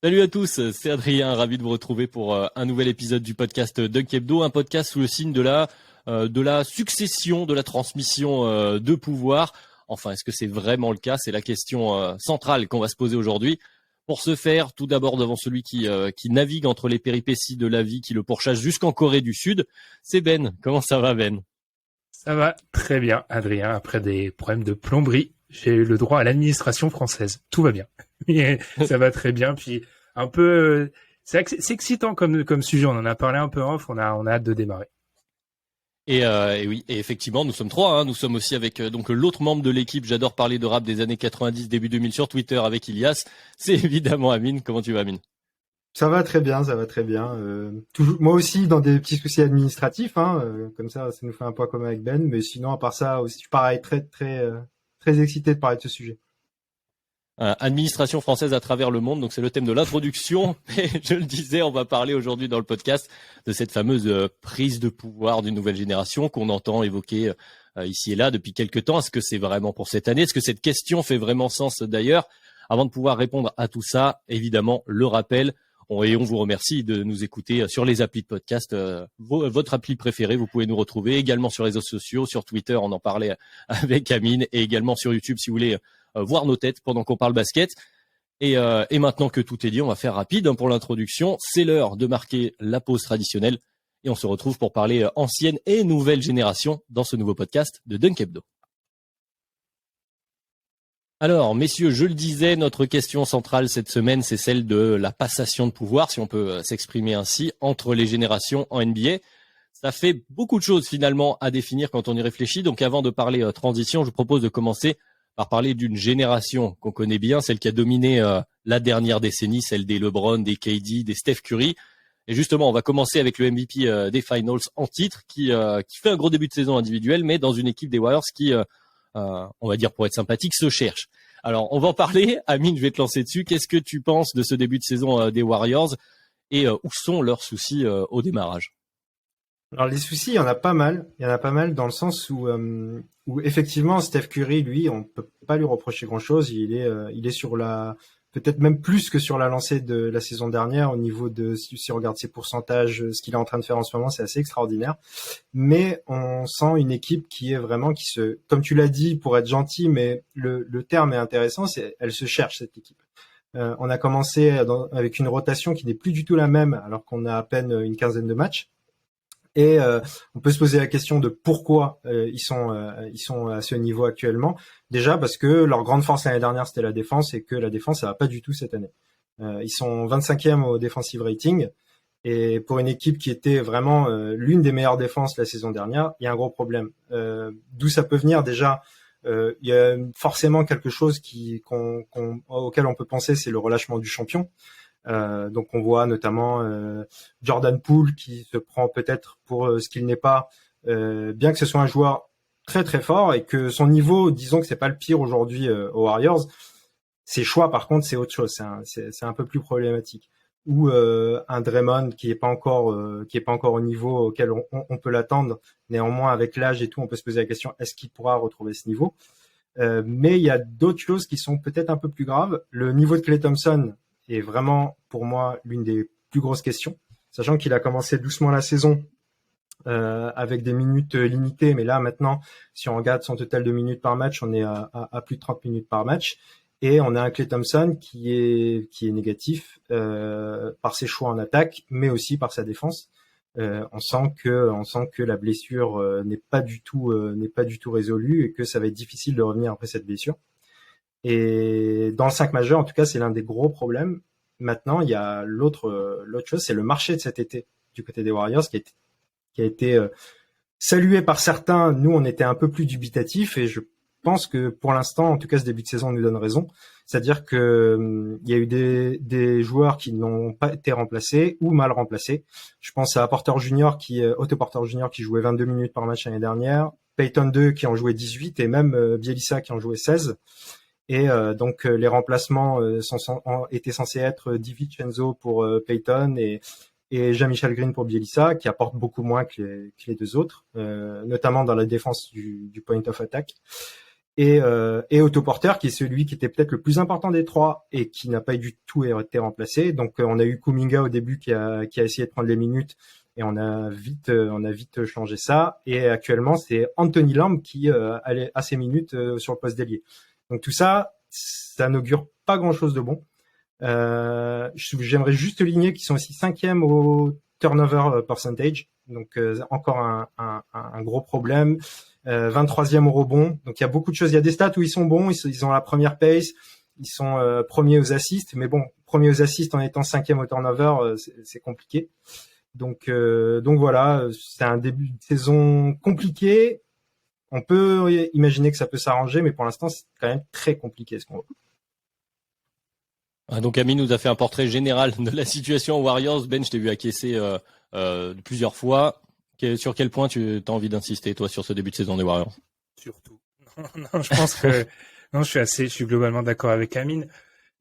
Salut à tous, c'est Adrien, ravi de vous retrouver pour un nouvel épisode du podcast Dunk Hebdo, un podcast sous le signe de la succession, de la transmission de pouvoir. Enfin, est-ce que c'est vraiment le cas? C'est la question centrale qu'on va se poser aujourd'hui. Pour ce faire, tout d'abord devant celui qui navigue entre les péripéties de la vie, qui le pourchasse jusqu'en Corée du Sud, c'est Ben. Comment ça va, Ben? Ça va très bien, Adrien. Après des problèmes de plomberie, j'ai eu le droit à l'administration française. Tout va bien. Mais ça va très bien. Puis un peu, c'est vrai que c'est excitant comme sujet. On en a parlé un peu en off. On a hâte de démarrer. Et oui, et effectivement, nous sommes trois. Nous sommes aussi avec donc l'autre membre de l'équipe. J'adore parler de rap des années 90, début 2000 sur Twitter avec Ilias. C'est évidemment Amine. Comment tu vas, Amine? Ça va très bien, ça va très bien. Toujours, moi aussi dans des petits soucis administratifs, comme ça nous fait un point commun avec Ben. Mais sinon, à part ça, aussi, pareil, très excité de parler de ce sujet. Administration française à travers le monde. Donc c'est le thème de l'introduction. Et je le disais, on va parler aujourd'hui dans le podcast de cette fameuse prise de pouvoir d'une nouvelle génération qu'on entend évoquer ici et là depuis quelques temps. Est-ce que c'est vraiment pour cette année? Est-ce que cette question fait vraiment sens d'ailleurs? Avant de pouvoir répondre à tout ça, évidemment, le rappel. Et on vous remercie de nous écouter sur les applis de podcast, votre appli préférée. Vous pouvez nous retrouver également sur les réseaux sociaux, sur Twitter, on en parlait avec Amine, et également sur YouTube si vous voulez voir nos têtes pendant qu'on parle basket. Et maintenant que tout est dit, on va faire rapide pour l'introduction. C'est l'heure de marquer la pause traditionnelle et on se retrouve pour parler ancienne et nouvelle génération dans ce nouveau podcast de Dunk Hebdo. Alors, messieurs, je le disais, notre question centrale cette semaine, c'est celle de la passation de pouvoir, si on peut s'exprimer ainsi, entre les générations en NBA. Ça fait beaucoup de choses finalement à définir quand on y réfléchit. Donc avant de parler transition, je vous propose de commencer par parler d'une génération qu'on connaît bien, celle qui a dominé la dernière décennie, celle des LeBron, des KD, des Steph Curry. Et justement, on va commencer avec le MVP des Finals en titre, qui fait un gros début de saison individuel, mais dans une équipe des Warriors qui, on va dire pour être sympathique, se cherche. Alors, on va en parler. Amine, je vais te lancer dessus. Qu'est-ce que tu penses de ce début de saison des Warriors et où sont leurs soucis au démarrage? Alors les soucis, il y en a pas mal. Il y en a pas mal dans le sens où effectivement Steph Curry, lui, on peut pas lui reprocher grand-chose. Il est sur peut-être même plus que sur la lancée de la saison dernière au niveau de si on regarde ses pourcentages, ce qu'il est en train de faire en ce moment, c'est assez extraordinaire. Mais on sent une équipe qui est vraiment comme tu l'as dit, pour être gentil, mais le terme est intéressant, elle se cherche cette équipe. On a commencé avec une rotation qui n'est plus du tout la même alors qu'on a à peine une quinzaine de matchs. Et on peut se poser la question de pourquoi ils sont à ce niveau actuellement. Déjà parce que leur grande force l'année dernière c'était la défense et que la défense ça va pas du tout cette année. Ils sont 25e au defensive rating et pour une équipe qui était vraiment l'une des meilleures défenses la saison dernière, il y a un gros problème. D'où ça peut venir déjà. Il y a forcément quelque chose auquel on peut penser, c'est le relâchement du champion. Donc on voit notamment Jordan Poole qui se prend peut-être pour ce qu'il n'est pas, bien que ce soit un joueur très très fort et que son niveau, disons que c'est pas le pire aujourd'hui aux Warriors. Ses choix par contre c'est autre chose, c'est un peu plus problématique. Ou un Draymond qui est pas encore au niveau auquel on peut l'attendre. Néanmoins avec l'âge et tout, on peut se poser la question est-ce qu'il pourra retrouver ce niveau? Mais il y a d'autres choses qui sont peut-être un peu plus graves. Le niveau de Klay Thompson est vraiment, pour moi, l'une des plus grosses questions, sachant qu'il a commencé doucement la saison avec des minutes limitées, mais là, maintenant, si on regarde son total de minutes par match, on est à plus de 30 minutes par match, et on a un Klay Thompson qui est négatif par ses choix en attaque, mais aussi par sa défense. On sent que la blessure n'est pas du tout résolue et que ça va être difficile de revenir après cette blessure. Et dans le 5 majeur, en tout cas, c'est l'un des gros problèmes. Maintenant, il y a l'autre chose, c'est le marché de cet été du côté des Warriors qui a été salué par certains. Nous, on était un peu plus dubitatifs et je pense que pour l'instant, en tout cas, ce début de saison nous donne raison. C'est-à-dire que il y a eu des joueurs qui n'ont pas été remplacés ou mal remplacés. Je pense à Otto Porter Jr. qui jouait 22 minutes par match l'année dernière, Peyton 2 qui en jouait 18 et même Bjelica qui en jouait 16. Et donc les remplacements étaient censés être DiVincenzo pour Peyton et Jean-Michel Green pour Bjelica, qui apporte beaucoup moins que les deux autres, notamment dans la défense du point of attack. et Otto Porter, qui est celui qui était peut-être le plus important des trois et qui n'a pas du tout été remplacé. Donc on a eu Kuminga au début qui a essayé de prendre les minutes et on a vite changé ça. Et actuellement c'est Anthony Lamb qui a ses minutes sur le poste d'ailier. Donc tout ça, ça n'augure pas grand-chose de bon. J'aimerais juste souligner qu'ils sont aussi 5e au turnover percentage, donc encore un gros problème. 23e au rebond, donc il y a beaucoup de choses. Il y a des stats où ils sont bons, ils ont la première pace, ils sont premiers aux assists, mais bon, premiers aux assists en étant 5e au turnover, c'est compliqué. Donc voilà, c'est un début de saison compliqué. On peut imaginer que ça peut s'arranger, mais pour l'instant, c'est quand même très compliqué ce qu'on voit. Donc Amine nous a fait un portrait général de la situation aux Warriors. Ben, je t'ai vu acquiescer plusieurs fois. Sur quel point tu as envie d'insister, toi, sur ce début de saison des Warriors? Surtout. Non, je pense que non, je suis globalement d'accord avec Amine.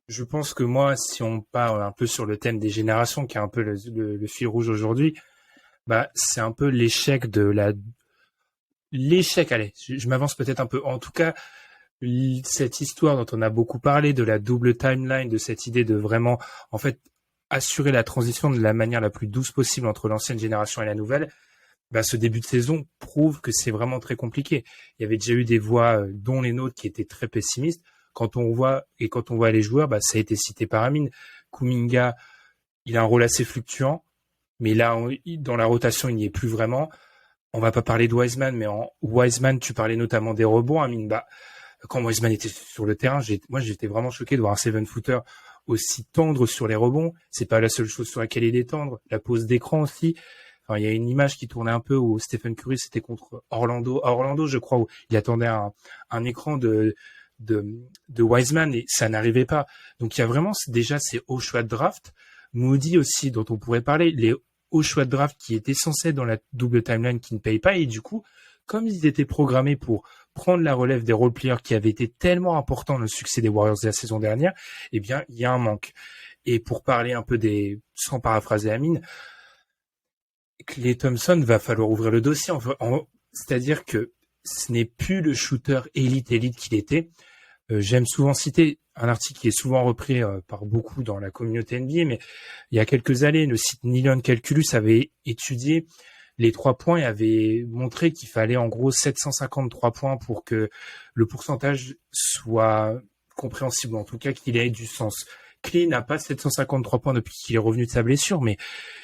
Je pense que moi, si on part un peu sur le thème des générations, qui est un peu le fil rouge aujourd'hui, bah c'est un peu l'échec. Allez, je m'avance peut-être un peu. En tout cas, cette histoire dont on a beaucoup parlé, de la double timeline, de cette idée de vraiment, en fait, assurer la transition de la manière la plus douce possible entre l'ancienne génération et la nouvelle. Bah, ce début de saison prouve que c'est vraiment très compliqué. Il y avait déjà eu des voix, dont les nôtres, qui étaient très pessimistes. Quand on voit les joueurs, bah, ça a été cité par Amine. Kuminga, il a un rôle assez fluctuant, mais là, dans la rotation, il n'y est plus vraiment. On va pas parler de Wiseman, mais en Wiseman, tu parlais notamment des rebonds, Amine. Bah, quand Wiseman était sur le terrain, j'étais vraiment choqué de voir un 7-footer aussi tendre sur les rebonds. C'est pas la seule chose sur laquelle il est tendre. La pose d'écran aussi. Enfin, il y a une image qui tournait un peu où Stephen Curry, c'était contre Orlando, je crois, où il attendait un écran de Wiseman et ça n'arrivait pas. Donc il y a vraiment déjà ces hauts choix de draft. Moody aussi, dont on pourrait parler, les hauts choix de draft qui étaient censés dans la double timeline qui ne payent pas, et du coup, comme ils étaient programmés pour prendre la relève des role players qui avaient été tellement importants dans le succès des Warriors de la saison dernière, eh bien, il y a un manque. Et pour parler un peu sans paraphraser Amine, Klay Thompson, va falloir ouvrir le dossier. C'est-à-dire que ce n'est plus le shooter élite qu'il était. J'aime souvent citer un article qui est souvent repris par beaucoup dans la communauté NBA, mais il y a quelques années, le site Nylon Calculus avait étudié les 3 points et avait montré qu'il fallait en gros 753 points pour que le pourcentage soit compréhensible, en tout cas qu'il ait du sens. Klay n'a pas 753 points depuis qu'il est revenu de sa blessure, mais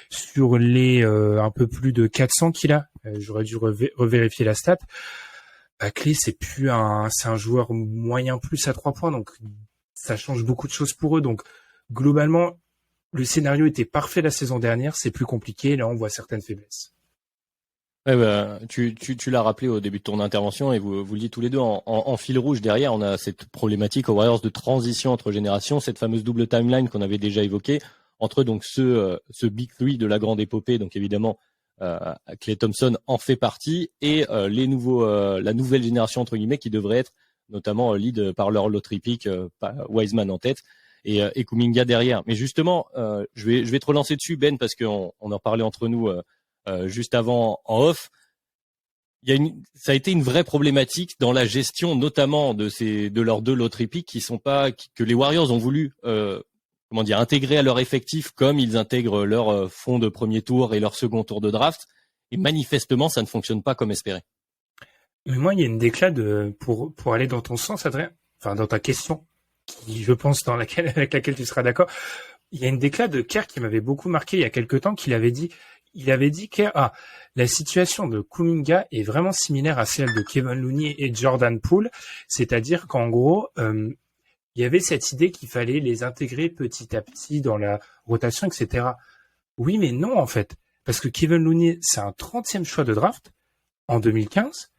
sur les un peu plus de 400 qu'il a, j'aurais dû revérifier la stat. Klay, c'est un joueur moyen plus à 3 points, donc ça change beaucoup de choses pour eux. Donc globalement, le scénario était parfait la saison dernière, c'est plus compliqué. Là, on voit certaines faiblesses. Ouais, bah, tu l'as rappelé au début de ton intervention et vous le dites tous les deux en fil rouge derrière, on a cette problématique aux Warriors de transition entre générations, cette fameuse double timeline qu'on avait déjà évoquée entre donc ce Big Three de la grande épopée, donc évidemment Klay Thompson en fait partie et la nouvelle génération entre guillemets qui devrait être notamment lead par leur lottery pick, Wiseman en tête et Kuminga derrière. Mais justement, je vais te relancer dessus Ben parce qu'on en parlait entre nous. Juste avant en off, ça a été une vraie problématique dans la gestion, notamment de leurs 2 lottery picks que les Warriors ont voulu intégrer à leur effectif comme ils intègrent leur fonds de premier tour et leur second tour de draft. Et manifestement, ça ne fonctionne pas comme espéré. Mais moi, il y a une déclat pour aller dans ton sens, Adrien, enfin dans ta question, qui je pense avec laquelle tu seras d'accord. Il y a une déclat de Kerr qui m'avait beaucoup marqué il y a quelque temps, qu'il avait dit. Il avait dit que la situation de Kuminga est vraiment similaire à celle de Kevin Looney et Jordan Poole, c'est-à-dire qu'en gros, il y avait cette idée qu'il fallait les intégrer petit à petit dans la rotation, etc. Oui, mais non, en fait, parce que Kevin Looney, c'est un 30e choix de draft en 2015.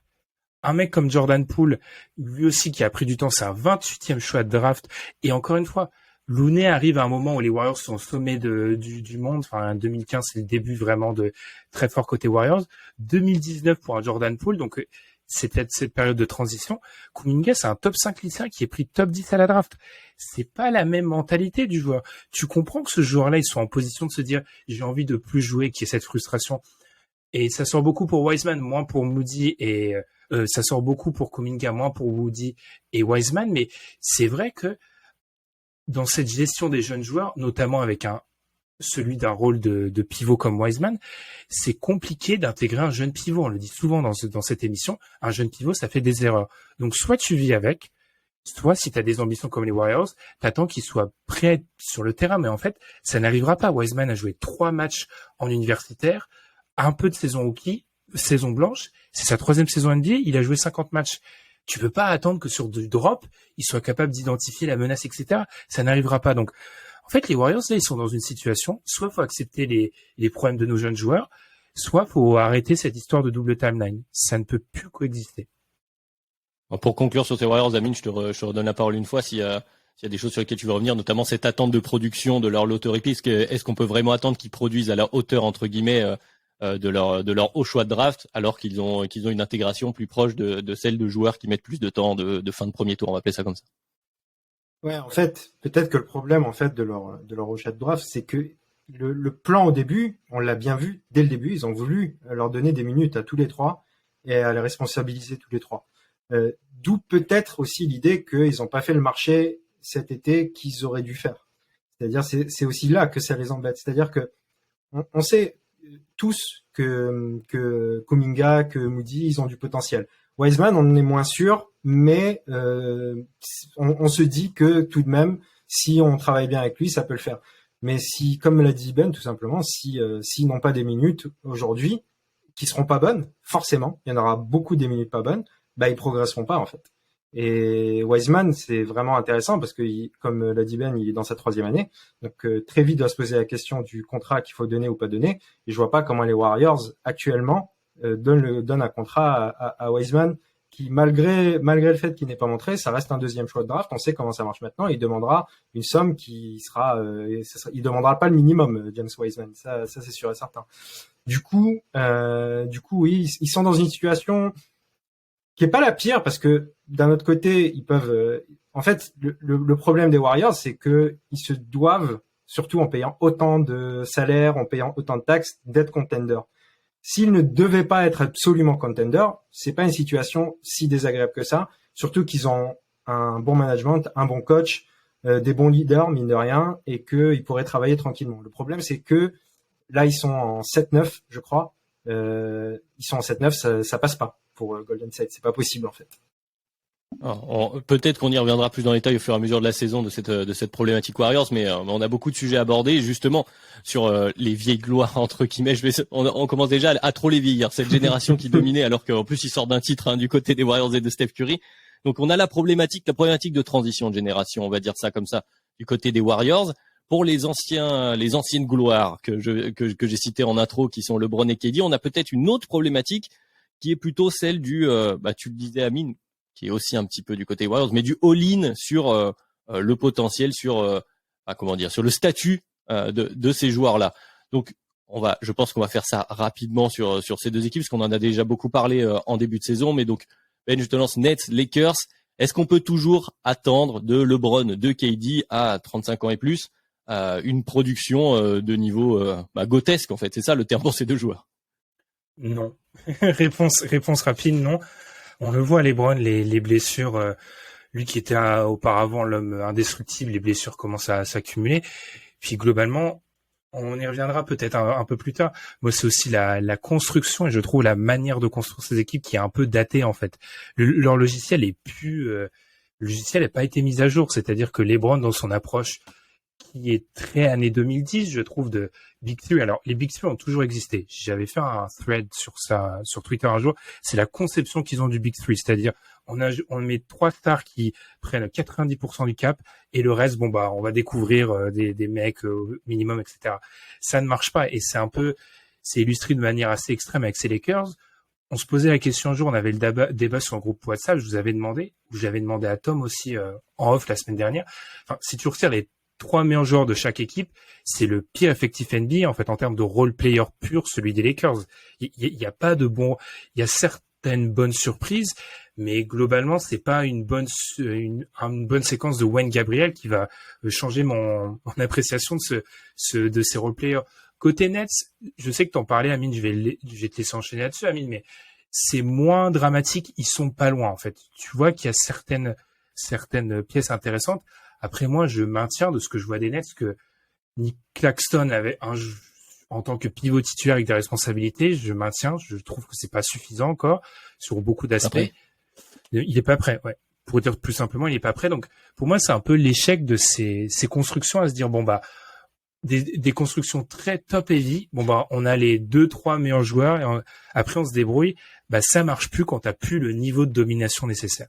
Un mec comme Jordan Poole, lui aussi qui a pris du temps, c'est un 28e choix de draft. Et encore une fois, Looney arrive à un moment où les Warriors sont au sommet du monde. Enfin, 2015, c'est le début vraiment de très fort côté Warriors. 2019 pour un Jordan Poole, donc c'est peut-être cette période de transition. Kuminga, c'est un top 5 lycéen qui est pris top 10 à la draft. C'est pas la même mentalité du joueur. Tu comprends que ce joueur-là, ils sont en position de se dire, j'ai envie de plus jouer, qu'il y ait cette frustration. Et ça sort beaucoup pour Wiseman, moins pour Moody et Ça sort beaucoup pour Kuminga, moins pour Woody et Wiseman, mais c'est vrai que dans cette gestion des jeunes joueurs, notamment avec celui d'un rôle de pivot comme Wiseman, c'est compliqué d'intégrer un jeune pivot. On le dit souvent dans cette émission, un jeune pivot, ça fait des erreurs. Donc soit tu vis avec, soit si tu as des ambitions comme les Warriors, t'attends qu'ils soient prêts à être sur le terrain, mais en fait, ça n'arrivera pas. Wiseman a joué 3 matchs en universitaire, un peu de saison rookie, saison blanche, c'est sa 3e saison NBA, il a joué 50 matchs. Tu peux pas attendre que sur du drop, il soit capable d'identifier la menace, etc. Ça n'arrivera pas. Donc, en fait, les Warriors, là, ils sont dans une situation, soit faut accepter les problèmes de nos jeunes joueurs, soit faut arrêter cette histoire de double timeline. Ça ne peut plus coexister. Pour conclure sur ces Warriors, Amine, je te redonne la parole une fois s'il y a des choses sur lesquelles tu veux revenir, notamment cette attente de production de leur Loto Replay. Est-ce qu'on peut vraiment attendre qu'ils produisent à la hauteur, entre guillemets, de leur haut choix de draft, alors qu'ils ont une intégration plus proche de celle de joueurs qui mettent plus de temps de fin de premier tour, on va appeler ça comme ça. Ouais, en fait, peut-être que le problème en fait de leur haut choix de draft, c'est que le plan au début, on l'a bien vu dès le début, ils ont voulu leur donner des minutes à tous les 3 et à les responsabiliser tous les 3. D'où peut-être aussi l'idée qu'ils n'ont pas fait le marché cet été qu'ils auraient dû faire. C'est-à-dire, c'est aussi là que ça les embête. C'est-à-dire que on sait tous que Kuminga, que Moody, ils ont du potentiel. Wiseman, on en est moins sûr, mais on se dit que tout de même, si on travaille bien avec lui, ça peut le faire. Mais si, comme l'a dit Ben, tout simplement, s'ils n'ont pas des minutes aujourd'hui, qui seront pas bonnes, forcément, il y en aura beaucoup des minutes pas bonnes, bah ils progresseront pas en fait. Et Wiseman, c'est vraiment intéressant parce que, comme l'a dit Ben, il est dans sa 3e année, donc très vite doit se poser la question du contrat qu'il faut donner ou pas donner. Et je vois pas comment les Warriors actuellement donnent un contrat à Wiseman qui, malgré le fait qu'il n'ait pas montré, ça reste un 2e choix de draft. On sait comment ça marche maintenant. Il demandera une somme qui sera, il demandera pas le minimum, James Wiseman. Ça c'est sûr et certain. Du coup, oui, ils sont dans une situation qui est pas la pire parce que d'un autre côté, ils peuvent. En fait, le problème des Warriors, c'est que ils se doivent, surtout en payant autant de salaires, en payant autant de taxes, d'être contender. S'ils ne devaient pas être absolument contender, c'est pas une situation si désagréable que ça. Surtout qu'ils ont un bon management, un bon coach, des bons leaders, mine de rien, et qu'ils pourraient travailler tranquillement. Le problème, c'est que là, ils sont en 7-9, je crois. Ils sont en 7-9, ça passe pas pour Golden State. C'est pas possible, en fait. Alors, peut-être qu'on y reviendra plus dans les détails au fur et à mesure de la saison de cette problématique Warriors, mais on a beaucoup de sujets à aborder, justement sur les vieilles gloires entre guillemets. On commence déjà à trop les vieillir, cette génération qui dominait, alors qu'en plus ils sortent d'un titre du côté des Warriors et de Steph Curry. Donc on a la problématique de transition de génération, on va dire ça comme ça, du côté des Warriors. Pour les anciennes gloires que j'ai citées en intro, qui sont LeBron et KD, on a peut-être une autre problématique qui est plutôt celle du, tu le disais Amine, qui est aussi un petit peu du côté Warriors, mais du all-in sur le potentiel, sur le statut de ces joueurs-là. Donc je pense qu'on va faire ça rapidement sur ces deux équipes, parce qu'on en a déjà beaucoup parlé en début de saison. Mais donc Ben, je te lance Nets, Lakers. Est-ce qu'on peut toujours attendre de LeBron, de KD à 35 ans et plus une production de niveau grotesque en fait? C'est ça le terme pour ces deux joueurs. Non. réponse rapide, non. On le voit, LeBron, les blessures, lui qui était auparavant l'homme indestructible, les blessures commencent à s'accumuler. Puis globalement, on y reviendra peut-être un peu plus tard. Moi, c'est aussi la construction et je trouve la manière de construire ces équipes qui est un peu datée en fait. Leur logiciel est plus, le logiciel n'a pas été mis à jour. C'est-à-dire que LeBron, dans son approche qui est très année 2010, je trouve, de Big Three. Alors, les Big Three ont toujours existé. J'avais fait un thread sur Twitter un jour. C'est la conception qu'ils ont du Big Three. C'est-à-dire, on met 3 stars qui prennent 90% du cap et le reste, on va découvrir des mecs minimum, etc. Ça ne marche pas et c'est illustré de manière assez extrême avec ces Lakers. On se posait la question un jour, on avait le débat sur un groupe WhatsApp, j'avais demandé à Tom aussi en off la semaine dernière. Enfin, si tu retires les 3 meilleurs joueurs de chaque équipe, c'est le pire effectif NBA en fait en termes de role player pur, celui des Lakers. Il y a pas de il y a certaines bonnes surprises, mais globalement c'est pas une bonne séquence de Wayne Gabriel qui va changer mon appréciation de ces role players. Côté Nets, je sais que t'en parlais, Amine, je vais te laisser enchaîner là-dessus, Amine, mais c'est moins dramatique. Ils sont pas loin, en fait. Tu vois qu'il y a certaines pièces intéressantes. Après, moi, je maintiens de ce que je vois des Nets que Nick Claxton avait en tant que pivot titulaire avec des responsabilités. Je maintiens. Je trouve que c'est pas suffisant encore sur beaucoup d'aspects. Il est pas prêt, ouais. Pour dire plus simplement, il est pas prêt. Donc, pour moi, c'est un peu l'échec de ces constructions à se dire, bon, bah, des constructions très top heavy. Bon, bah, on a les 2-3 meilleurs joueurs et après, on se débrouille. Bah, ça marche plus quand t'as plus le niveau de domination nécessaire.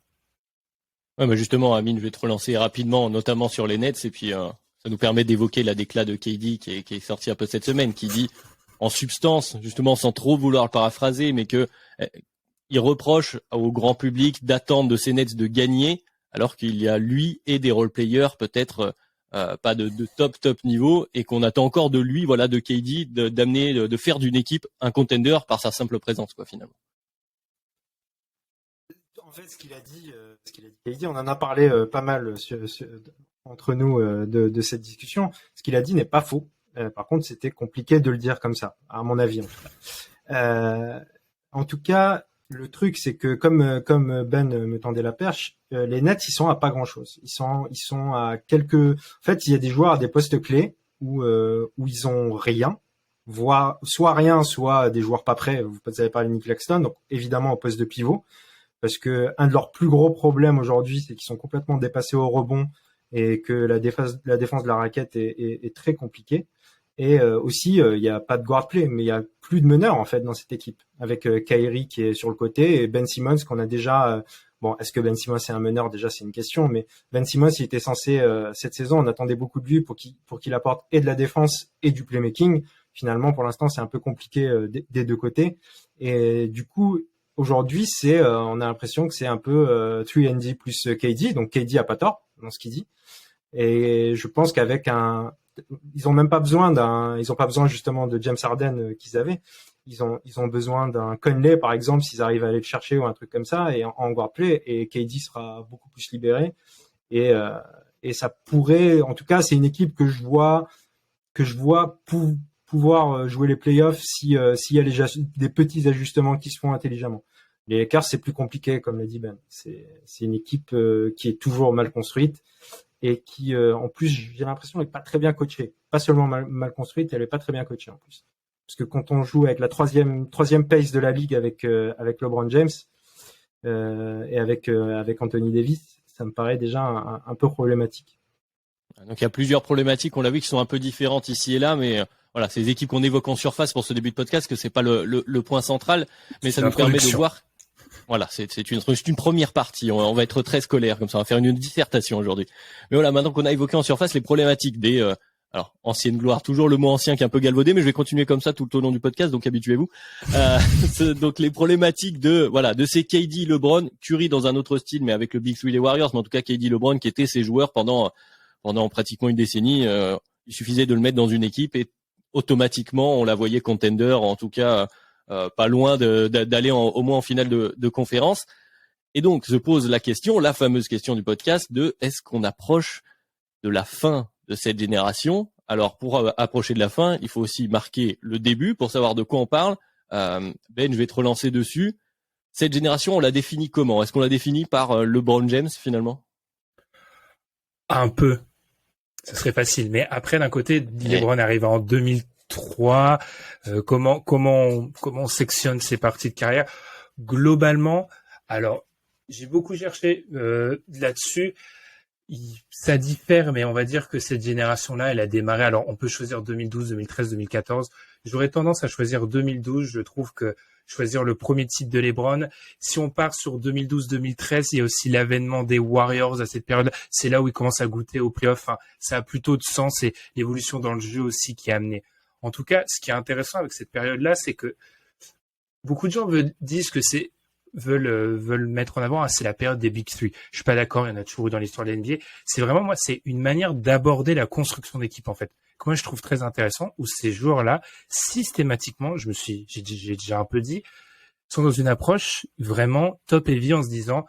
Ouais, mais justement, Amine, je vais te relancer rapidement, notamment sur les Nets, et puis ça nous permet d'évoquer la déclat de KD qui est sorti un peu cette semaine, qui dit, en substance, justement, sans trop vouloir le paraphraser, mais que il reproche au grand public d'attendre de ces Nets de gagner, alors qu'il y a lui et des role-players peut-être pas de top niveau, et qu'on attend encore de lui, voilà, de KD, d'amener, de faire d'une équipe un contender par sa simple présence, quoi, finalement. En fait, ce qu'il a dit KD, on en a parlé pas mal entre nous de cette discussion. Ce qu'il a dit n'est pas faux. Par contre, c'était compliqué de le dire comme ça, à mon avis. En tout cas, le truc, c'est que comme Ben me tendait la perche, les Nets, ils sont à pas grand-chose. Ils sont à quelques. En fait, il y a des joueurs à des postes clés où ils ont rien, voire soit rien, soit des joueurs pas prêts. Vous avez parlé de Nick Claxton, donc évidemment au poste de pivot, parce que un de leurs plus gros problèmes aujourd'hui, c'est qu'ils sont complètement dépassés au rebond et que la défense de la raquette est très compliquée. Et aussi, il y a pas de guard play, mais il y a plus de meneur en fait dans cette équipe, avec Kyrie qui est sur le côté et Ben Simmons qu'on a déjà. Bon, est-ce que Ben Simmons est un meneur? Déjà, c'est une question, mais Ben Simmons, il était censé cette saison, on attendait beaucoup de lui pour qu'il apporte et de la défense et du playmaking. Finalement, pour l'instant, c'est un peu compliqué des deux côtés. Et du coup, aujourd'hui, on a l'impression que c'est un peu 3&D plus KD, donc KD a pas tort dans ce qu'il dit. Et je pense qu'avec ils ont pas besoin justement de James Harden qu'ils avaient. Ils ont besoin d'un Conley par exemple s'ils arrivent à aller le chercher ou un truc comme ça et en guard play, et KD sera beaucoup plus libéré et ça pourrait, en tout cas, c'est une équipe que je vois pouvoir jouer les playoffs s'il y a des petits ajustements qui se font intelligemment. Les Lakers, c'est plus compliqué, comme l'a dit Ben. C'est une équipe qui est toujours mal construite et qui, en plus, j'ai l'impression, n'est pas très bien coachée. Pas seulement mal construite, elle est pas très bien coachée en plus. Parce que quand on joue avec la troisième pace de la ligue avec LeBron James et avec Anthony Davis, ça me paraît déjà un peu problématique. Donc il y a plusieurs problématiques, on l'a vu, qui sont un peu différentes ici et là, mais voilà, ces équipes qu'on évoque en surface pour ce début de podcast, que c'est pas le point central, mais ça nous permet de voir. Voilà, c'est une première partie. On va être très scolaire comme ça. On va faire une dissertation aujourd'hui. Mais voilà, maintenant qu'on a évoqué en surface les problématiques des alors ancienne gloire, toujours le mot ancien qui est un peu galvaudé, mais je vais continuer comme ça tout au long du podcast, donc habituez-vous. Donc les problématiques de ces KD, LeBron, Curry dans un autre style, mais avec le Big Three des Warriors, mais en tout cas KD, LeBron qui étaient ces joueurs pendant pratiquement une décennie. Il suffisait de le mettre dans une équipe et automatiquement on la voyait contender, en tout cas pas loin d'aller au moins en finale de conférence. Et donc se pose la fameuse question du podcast de est-ce qu'on approche de la fin de cette génération? Alors pour approcher de la fin, il faut aussi marquer le début pour savoir de quoi on parle. Ben, je vais te relancer dessus. Cette génération, on la définit comment? Est-ce qu'on la définit par LeBron James finalement? Un peu. Ce serait facile. Mais après, d'un côté, LeBron arrive en 2003. Comment on sectionne ses parties de carrière? Globalement, alors, j'ai beaucoup cherché là-dessus. Ça diffère, mais on va dire que cette génération-là, elle a démarré. Alors, on peut choisir 2012, 2013, 2014. J'aurais tendance à choisir 2012. Je trouve que choisir le premier titre de LeBron. Si on part sur 2012-2013, il y a aussi l'avènement des Warriors à cette période. C'est là où ils commencent à goûter aux playoffs. Enfin, ça a plutôt de sens, et l'évolution dans le jeu aussi qui a amené. En tout cas, ce qui est intéressant avec cette période-là, c'est que beaucoup de gens disent que veulent mettre en avant, c'est la période des Big Three. Je suis pas d'accord, il y en a toujours eu dans l'histoire de l'NBA. C'est vraiment, moi, c'est une manière d'aborder la construction d'équipe, en fait. Que moi, je trouve très intéressant, où ces joueurs-là, systématiquement, j'ai déjà un peu dit, sont dans une approche vraiment top heavy en se disant,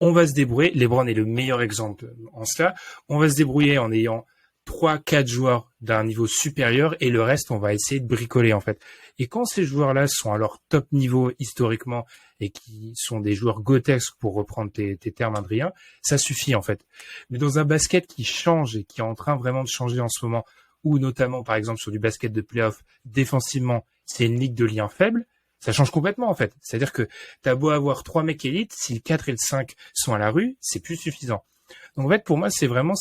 on va se débrouiller. LeBron est le meilleur exemple en cela. On va se débrouiller en ayant 3-4 joueurs d'un niveau supérieur et le reste, on va essayer de bricoler, en fait. Et quand ces joueurs-là sont à leur top niveau historiquement et qui sont des joueurs grotesques, pour reprendre tes termes, Adrien, ça suffit, en fait. Mais dans un basket qui change et qui est en train vraiment de changer en ce moment, ou notamment, par exemple, sur du basket de playoff, défensivement, c'est une ligue de liens faibles, ça change complètement, en fait. C'est-à-dire que t'as beau avoir 3 mecs élites, si le 4 et le 5 sont à la rue, c'est plus suffisant. Donc, en fait, pour moi, c'est vraiment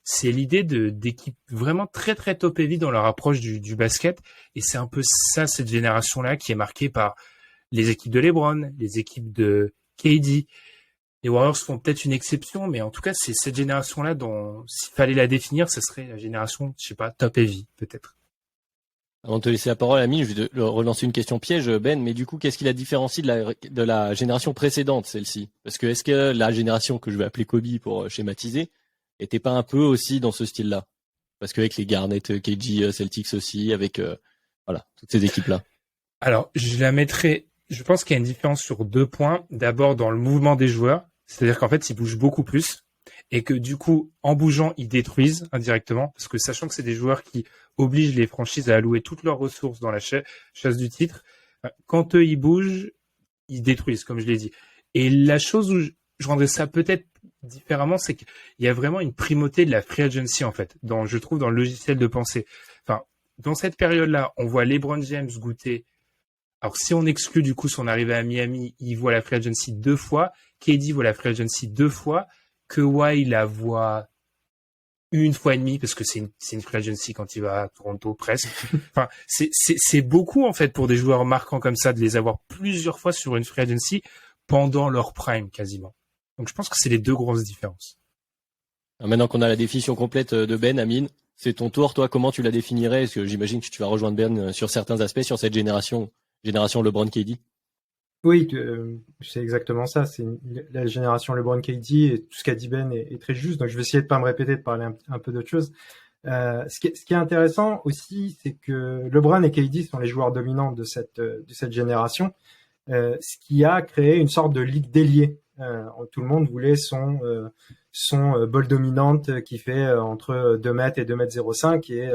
c'est l'idée d'équipes vraiment très, très top heavy dans leur approche du basket. Et c'est un peu ça, cette génération-là, qui est marquée par les équipes de LeBron, les équipes de KD. Les Warriors font peut-être une exception, mais en tout cas, c'est cette génération-là dont, s'il fallait la définir, ce serait la génération, je sais pas, top heavy, peut-être. Avant de te laisser la parole, Amine, je vais relancer une question piège, Ben, mais du coup, qu'est-ce qui la différencie de la génération précédente, celle-ci? Parce que est-ce que la génération que je vais appeler Kobe pour schématiser était pas un peu aussi dans ce style-là? Parce qu'avec les Garnett, KG, Celtics aussi, avec voilà, toutes ces équipes-là. Alors, je la mettrais, je pense qu'il y a une différence sur 2 points. D'abord, dans le mouvement des joueurs, c'est-à-dire qu'en fait, ils bougent beaucoup plus et que du coup, en bougeant, ils détruisent indirectement, parce que sachant que c'est des joueurs qui obligent les franchises à allouer toutes leurs ressources dans la chasse du titre, quand eux, ils bougent, ils détruisent, comme je l'ai dit. Et la chose où je rendrais ça peut-être différemment, c'est qu'il y a vraiment une primauté de la free agency, en fait, je trouve, dans le logiciel de pensée. Enfin, dans cette période-là, on voit LeBron James goûter. Alors, si on exclut du coup son arrivée à Miami, il voit la free agency 2 fois. KD voit la free agency 2 fois. Kawhi la voit 1 fois et demie, parce que c'est une free agency quand il va à Toronto, presque. Enfin, c'est beaucoup, en fait, pour des joueurs marquants comme ça, de les avoir plusieurs fois sur une free agency pendant leur prime, quasiment. Donc, je pense que c'est les 2 grosses différences. Alors maintenant qu'on a la définition complète de Ben, Amine, c'est ton tour. Toi, comment tu la définirais? Parce que j'imagine que tu vas rejoindre Ben sur certains aspects, sur cette génération LeBron KD. Oui, c'est exactement ça. C'est la génération LeBron KD et tout ce qu'a dit Ben est très juste. Donc je vais essayer de pas me répéter, de parler un peu d'autre chose. Ce qui est intéressant aussi, c'est que LeBron et KD sont les joueurs dominants de cette génération, ce qui a créé une sorte de ligue d'ailiers. Tout le monde voulait son ball dominante qui fait entre 2 mètres et 2 mètres 05 et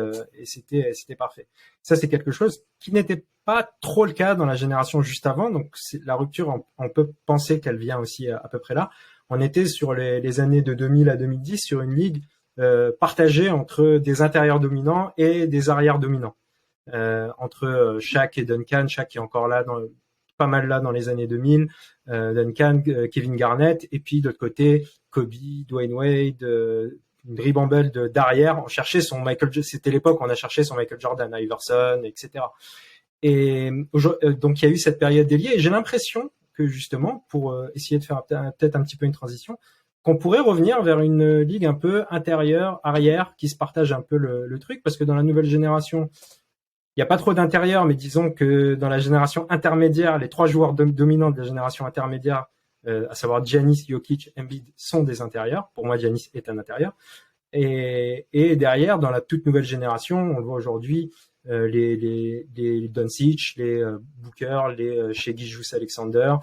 c'était parfait. Ça, c'est quelque chose qui n'était pas trop le cas dans la génération juste avant. Donc, la rupture, on peut penser qu'elle vient aussi à peu près là. On était sur les années de 2000 à 2010 sur une ligue partagée entre des intérieurs dominants et des arrières dominants. Entre Shaq et Duncan, Shaq qui est encore là, pas mal là dans les années 2000, Duncan, Kevin Garnett, et puis de l'autre côté, Kobe, Dwayne Wade, une ribambelle d'arrière. On cherchait son c'était l'époque où on a cherché son Michael Jordan, Iverson, etc. Et donc il y a eu cette période d'ailier, et j'ai l'impression que justement, pour essayer de faire peut-être un petit peu une transition, qu'on pourrait revenir vers une ligue un peu intérieure, arrière, qui se partage un peu le truc, parce que dans la nouvelle génération, il n'y a pas trop d'intérieur, mais disons que dans la génération intermédiaire, les 3 joueurs dominants de la génération intermédiaire, à savoir Giannis, Jokic, Embiid, sont des intérieurs. Pour moi, Giannis est un intérieur. Et derrière, dans la toute nouvelle génération, on le voit aujourd'hui, les Doncic, les Booker, les Shai Gilgeous-Alexander,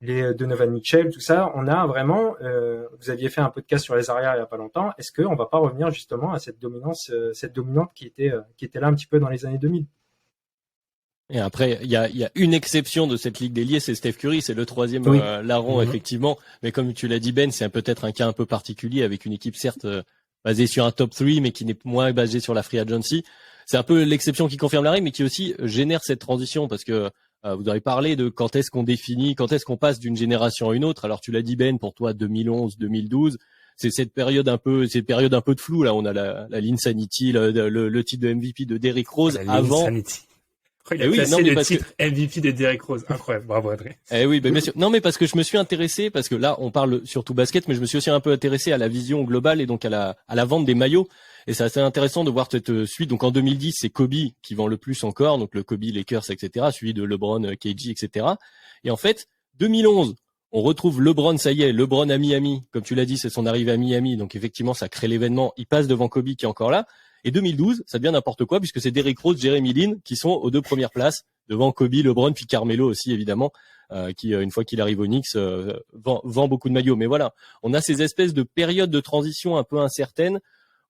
les Donovan Mitchell, tout ça, on a vraiment, vous aviez fait un podcast sur les arrières il y a pas longtemps, est-ce qu'on va pas revenir justement à cette dominante qui était là un petit peu dans les années 2000? Et après, il y a une exception de cette ligue d'ailier, c'est Steph Curry, c'est le 3e oui. larron, effectivement. Mais comme tu l'as dit, Ben, c'est peut-être un cas un peu particulier avec une équipe certes basée sur un top 3, mais qui n'est moins basée sur la free agency. C'est un peu l'exception qui confirme la règle, mais qui aussi génère cette transition, parce que vous avez parlé de quand est-ce qu'on passe d'une génération à une autre. Alors tu l'as dit, Ben, pour toi 2011, 2012, c'est cette période un peu de flou là. On a la Linsanity, le titre de MVP de Derrick Rose avant. Il a placé le titre MVP de Derrick Rose. Incroyable. Bravo, Adrien. Oui, bien sûr. Non, mais parce que je me suis intéressé, parce que là, on parle surtout basket, mais je me suis aussi un peu intéressé à la vision globale et donc à la vente des maillots. Et c'est assez intéressant de voir cette suite. Donc en 2010, c'est Kobe qui vend le plus encore, donc le Kobe Lakers, etc., suivi de LeBron, KG, etc. Et en fait, 2011, on retrouve LeBron, ça y est, LeBron à Miami. Comme tu l'as dit, c'est son arrivée à Miami. Donc effectivement, ça crée l'événement. Il passe devant Kobe qui est encore là. Et 2012, ça devient n'importe quoi puisque c'est Derrick Rose, Jeremy Lin qui sont aux 2 premières places devant Kobe, LeBron, puis Carmelo aussi évidemment, qui une fois qu'il arrive au Knicks vend beaucoup de maillots. Mais voilà, on a ces espèces de périodes de transition un peu incertaines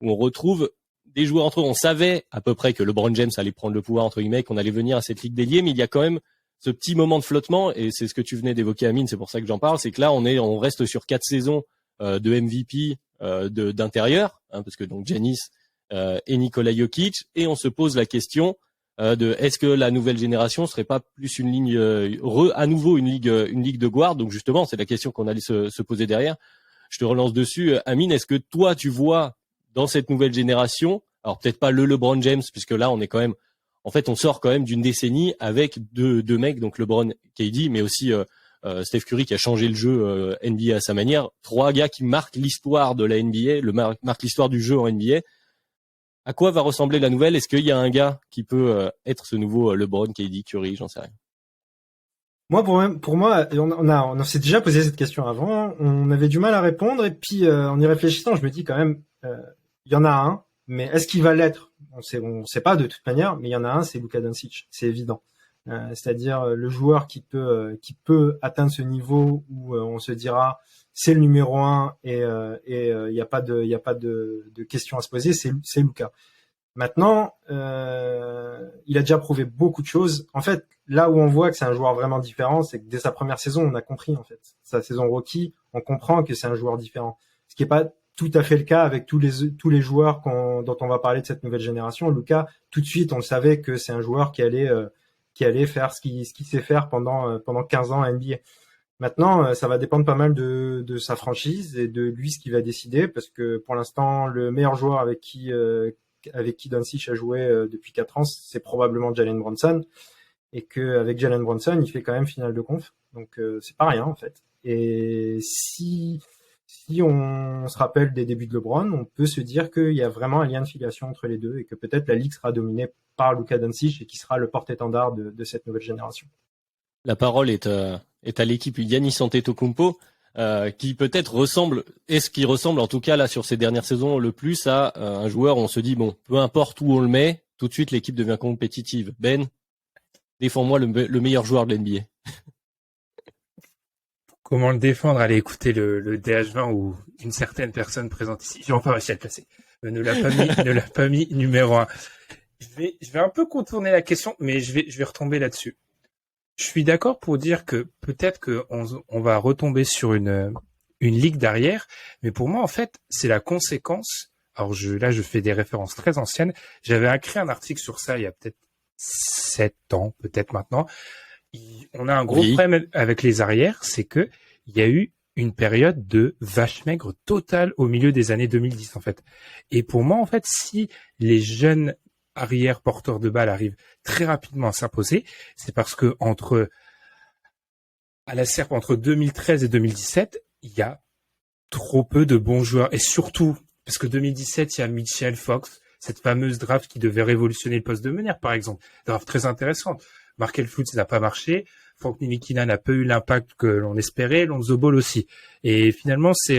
où on retrouve des joueurs entre eux. On savait à peu près que LeBron James allait prendre le pouvoir, entre guillemets, qu'on allait venir à cette ligue d'ailier, mais il y a quand même ce petit moment de flottement, et c'est ce que tu venais d'évoquer, Amine, c'est pour ça que j'en parle, c'est que là, on reste sur 4 saisons de MVP d'intérieur, hein, parce que donc Giannis et Nikola Jokic, et on se pose la question de est-ce que la nouvelle génération serait pas plus une ligne à nouveau une ligue de guard. Donc justement, c'est la question qu'on allait se poser derrière. Je te relance dessus, Amine. Est-ce que toi tu vois dans cette nouvelle génération, alors peut-être pas le LeBron James, puisque là on est quand même, en fait on sort quand même d'une décennie avec deux mecs, donc LeBron, KD, mais aussi Steph Curry qui a changé le jeu NBA à sa manière. 3 gars qui marquent l'histoire de la NBA, marquent l'histoire du jeu en NBA. À quoi va ressembler la nouvelle? Est-ce qu'il y a un gars qui peut être ce nouveau LeBron, KD, Curry? J'en sais rien. Moi, pour moi, on s'est déjà posé cette question avant. On avait du mal à répondre, et puis en y réfléchissant, je me dis quand même, il y en a un, mais est-ce qu'il va l'être? On sait pas de toute manière, mais il y en a un, c'est Luka Doncic, c'est évident. C'est-à-dire le joueur qui peut atteindre ce niveau où on se dira c'est le numéro 1 et il y a pas de question à se poser, c'est Luka. Maintenant, il a déjà prouvé beaucoup de choses. En fait, là où on voit que c'est un joueur vraiment différent, c'est que dès sa première saison, on a compris, en fait. Sa saison rookie, on comprend que c'est un joueur différent. Ce qui est pas tout à fait le cas avec tous les joueurs dont on va parler de cette nouvelle génération. Luka, tout de suite, on le savait que c'est un joueur qui allait faire ce qu'il sait faire pendant 15 ans à NBA. Maintenant, ça va dépendre pas mal de sa franchise et de lui ce qu'il va décider, parce que pour l'instant, le meilleur joueur avec qui Doncic a joué depuis 4 ans, c'est probablement Jalen Brunson, et qu'avec Jalen Brunson, il fait quand même finale de conf, donc c'est pas rien en fait. Et si on se rappelle des débuts de LeBron, on peut se dire qu'il y a vraiment un lien de filiation entre les deux, et que peut-être la ligue sera dominée par Luka Doncic et qui sera le porte-étendard de cette nouvelle génération. La parole est à l'équipe Giannis Antetokounmpo, qui peut-être ressemble en tout cas là sur ces dernières saisons le plus à un joueur où on se dit bon, peu importe où on le met, tout de suite l'équipe devient compétitive. Ben, défends-moi le meilleur joueur de l'NBA. Comment le défendre? Allez écouter le DH20 ou une certaine personne présente ici. J'ai enfin réussi à le placer. Ne l'a pas mis numéro 1. Je vais un peu contourner la question, mais je vais retomber là-dessus. Je suis d'accord pour dire que peut-être on va retomber sur une ligue d'arrière, mais pour moi, en fait, c'est la conséquence. Alors là, je fais des références très anciennes. J'avais écrit un article sur ça il y a peut-être 7 ans, peut-être maintenant. On a un gros problème avec les arrières, c'est que il y a eu une période de vache maigre totale au milieu des années 2010, en fait. Et pour moi, en fait, si les jeunes arrière porteur de balle arrive très rapidement à s'imposer, c'est parce que entre 2013 et 2017, il y a trop peu de bons joueurs, et surtout parce que 2017, il y a Mitchell Fox, cette fameuse draft qui devait révolutionner le poste de meneur, par exemple, draft très intéressante. Markel Fultz, ça n'a pas marché. Frank Ntilikina n'a pas eu l'impact que l'on espérait. Lonzo Ball aussi. Et finalement, c'est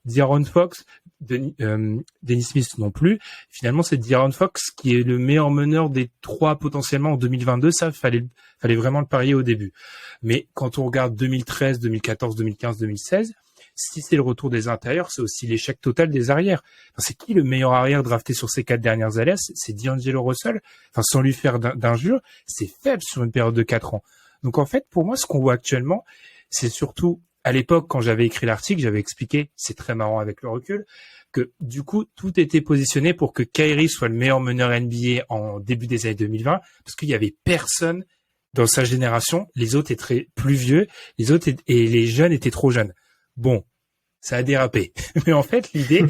De'Aaron Fox, Dennis Smith non plus. Finalement, c'est De'Aaron Fox qui est le meilleur meneur des 3 potentiellement en 2022. Ça, fallait vraiment le parier au début. Mais quand on regarde 2013, 2014, 2015, 2016, si c'est le retour des intérieurs, c'est aussi l'échec total des arrières. Enfin, c'est qui le meilleur arrière drafté sur ces 4 dernières années? C'est D'Angelo Russell. Enfin, sans lui faire d'injure, c'est faible sur une période de 4 ans. Donc en fait, pour moi, ce qu'on voit actuellement, c'est surtout, à l'époque, quand j'avais écrit l'article, j'avais expliqué, c'est très marrant avec le recul, que du coup, tout était positionné pour que Kyrie soit le meilleur meneur NBA en début des années 2020, parce qu'il y avait personne dans sa génération. Les autres étaient plus vieux, et les jeunes étaient trop jeunes. Bon, ça a dérapé. Mais en fait, l'idée,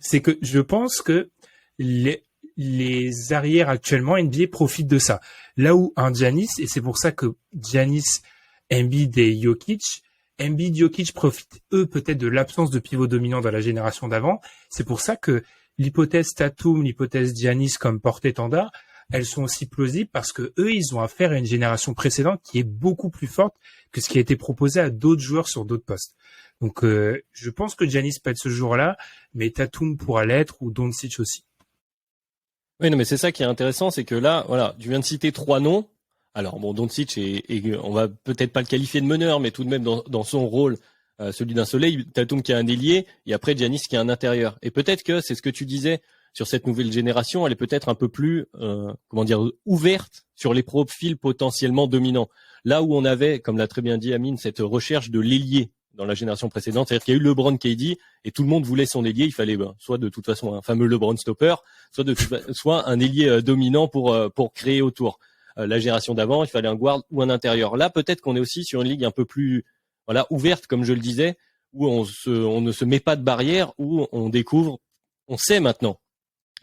c'est que je pense que les arrières actuellement NBA profitent de ça. Là où un Giannis, et c'est pour ça que Giannis, Embiid et Jokic profitent eux peut-être de l'absence de pivot dominant dans la génération d'avant. C'est pour ça que l'hypothèse Tatum, l'hypothèse Giannis comme porte-étendard, elles sont aussi plausibles parce que eux, ils ont affaire à une génération précédente qui est beaucoup plus forte que ce qui a été proposé à d'autres joueurs sur d'autres postes. Donc, je pense que Giannis peut être ce joueur-là, mais Tatum pourra l'être ou Doncic aussi. Oui, non, mais c'est ça qui est intéressant, c'est que là, voilà, tu viens de citer 3 noms. Alors bon, Doncic on va peut-être pas le qualifier de meneur, mais tout de même dans son rôle, celui d'un soleil, Tatum qui a un ailier, et après Giannis qui a un intérieur. Et peut-être que c'est ce que tu disais sur cette nouvelle génération, elle est peut-être un peu plus, ouverte sur les profils potentiellement dominants. Là où on avait, comme l'a très bien dit Amine, cette recherche de l'ailier dans la génération précédente, c'est-à-dire qu'il y a eu LeBron, KD, et tout le monde voulait son ailier. Il fallait soit de toute façon un fameux LeBron stopper, soit un ailier dominant pour créer autour. La génération d'avant, il fallait un guard ou un intérieur. Là, peut-être qu'on est aussi sur une ligue un peu plus ouverte, comme je le disais, où on ne se met pas de barrière, où on découvre, on sait maintenant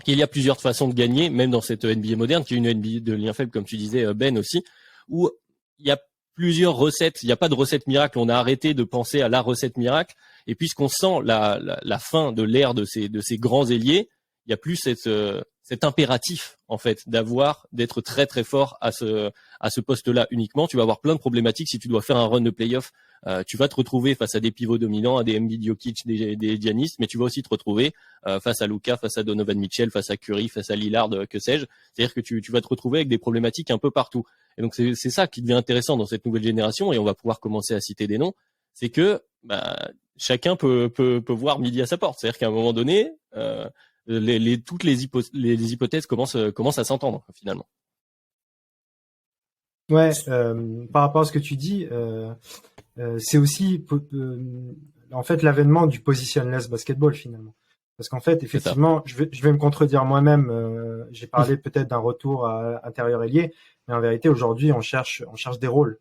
qu'il y a plusieurs façons de gagner, même dans cette NBA moderne, qui est une NBA de lien faible, comme tu disais, Ben aussi, où il y a plusieurs recettes. Il n'y a pas de recette miracle. On a arrêté de penser à la recette miracle. Et puisqu'on sent la fin de l'ère de ces grands ailiers, il y a plus cet impératif, en fait, d'être très très fort à ce poste-là uniquement. Tu vas avoir plein de problématiques si tu dois faire un run de playoff. Tu vas te retrouver face à des pivots dominants, à des Embiid, Jokic, des Giannis, mais tu vas aussi te retrouver face à Luka, face à Donovan Mitchell, face à Curry, face à Lillard, que sais-je. C'est-à-dire que tu vas te retrouver avec des problématiques un peu partout. Et donc c'est ça qui devient intéressant dans cette nouvelle génération, et on va pouvoir commencer à citer des noms. C'est que chacun peut voir midi à sa porte. C'est-à-dire qu'à un moment donné, toutes les hypothèses commencent à s'entendre finalement. Ouais, par rapport à ce que tu dis, c'est aussi en fait l'avènement du positionless basketball finalement. Parce qu'en fait, effectivement, je vais me contredire moi-même. J'ai parlé peut-être d'un retour à intérieur ailier, mais en vérité, aujourd'hui, on cherche des rôles.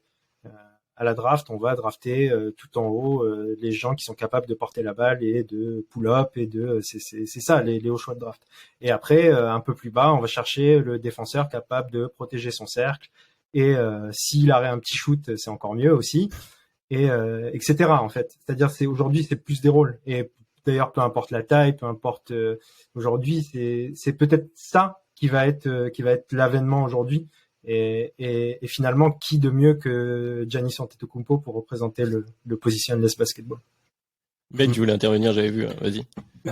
À la draft, on va drafter tout en haut les gens qui sont capables de porter la balle et de pull-up et c'est ça les hauts choix de draft. Et après, un peu plus bas, on va chercher le défenseur capable de protéger son cercle. Et s'il a un petit shoot, c'est encore mieux aussi. Et etc. en fait. C'est-à-dire aujourd'hui c'est plus des rôles. Et d'ailleurs peu importe la taille, peu importe aujourd'hui c'est peut-être ça qui va être l'avènement aujourd'hui. Et finalement qui de mieux que Giannis Antetokounmpo pour représenter le positionless basketball. Ben, tu voulais intervenir, j'avais vu. Vas-y.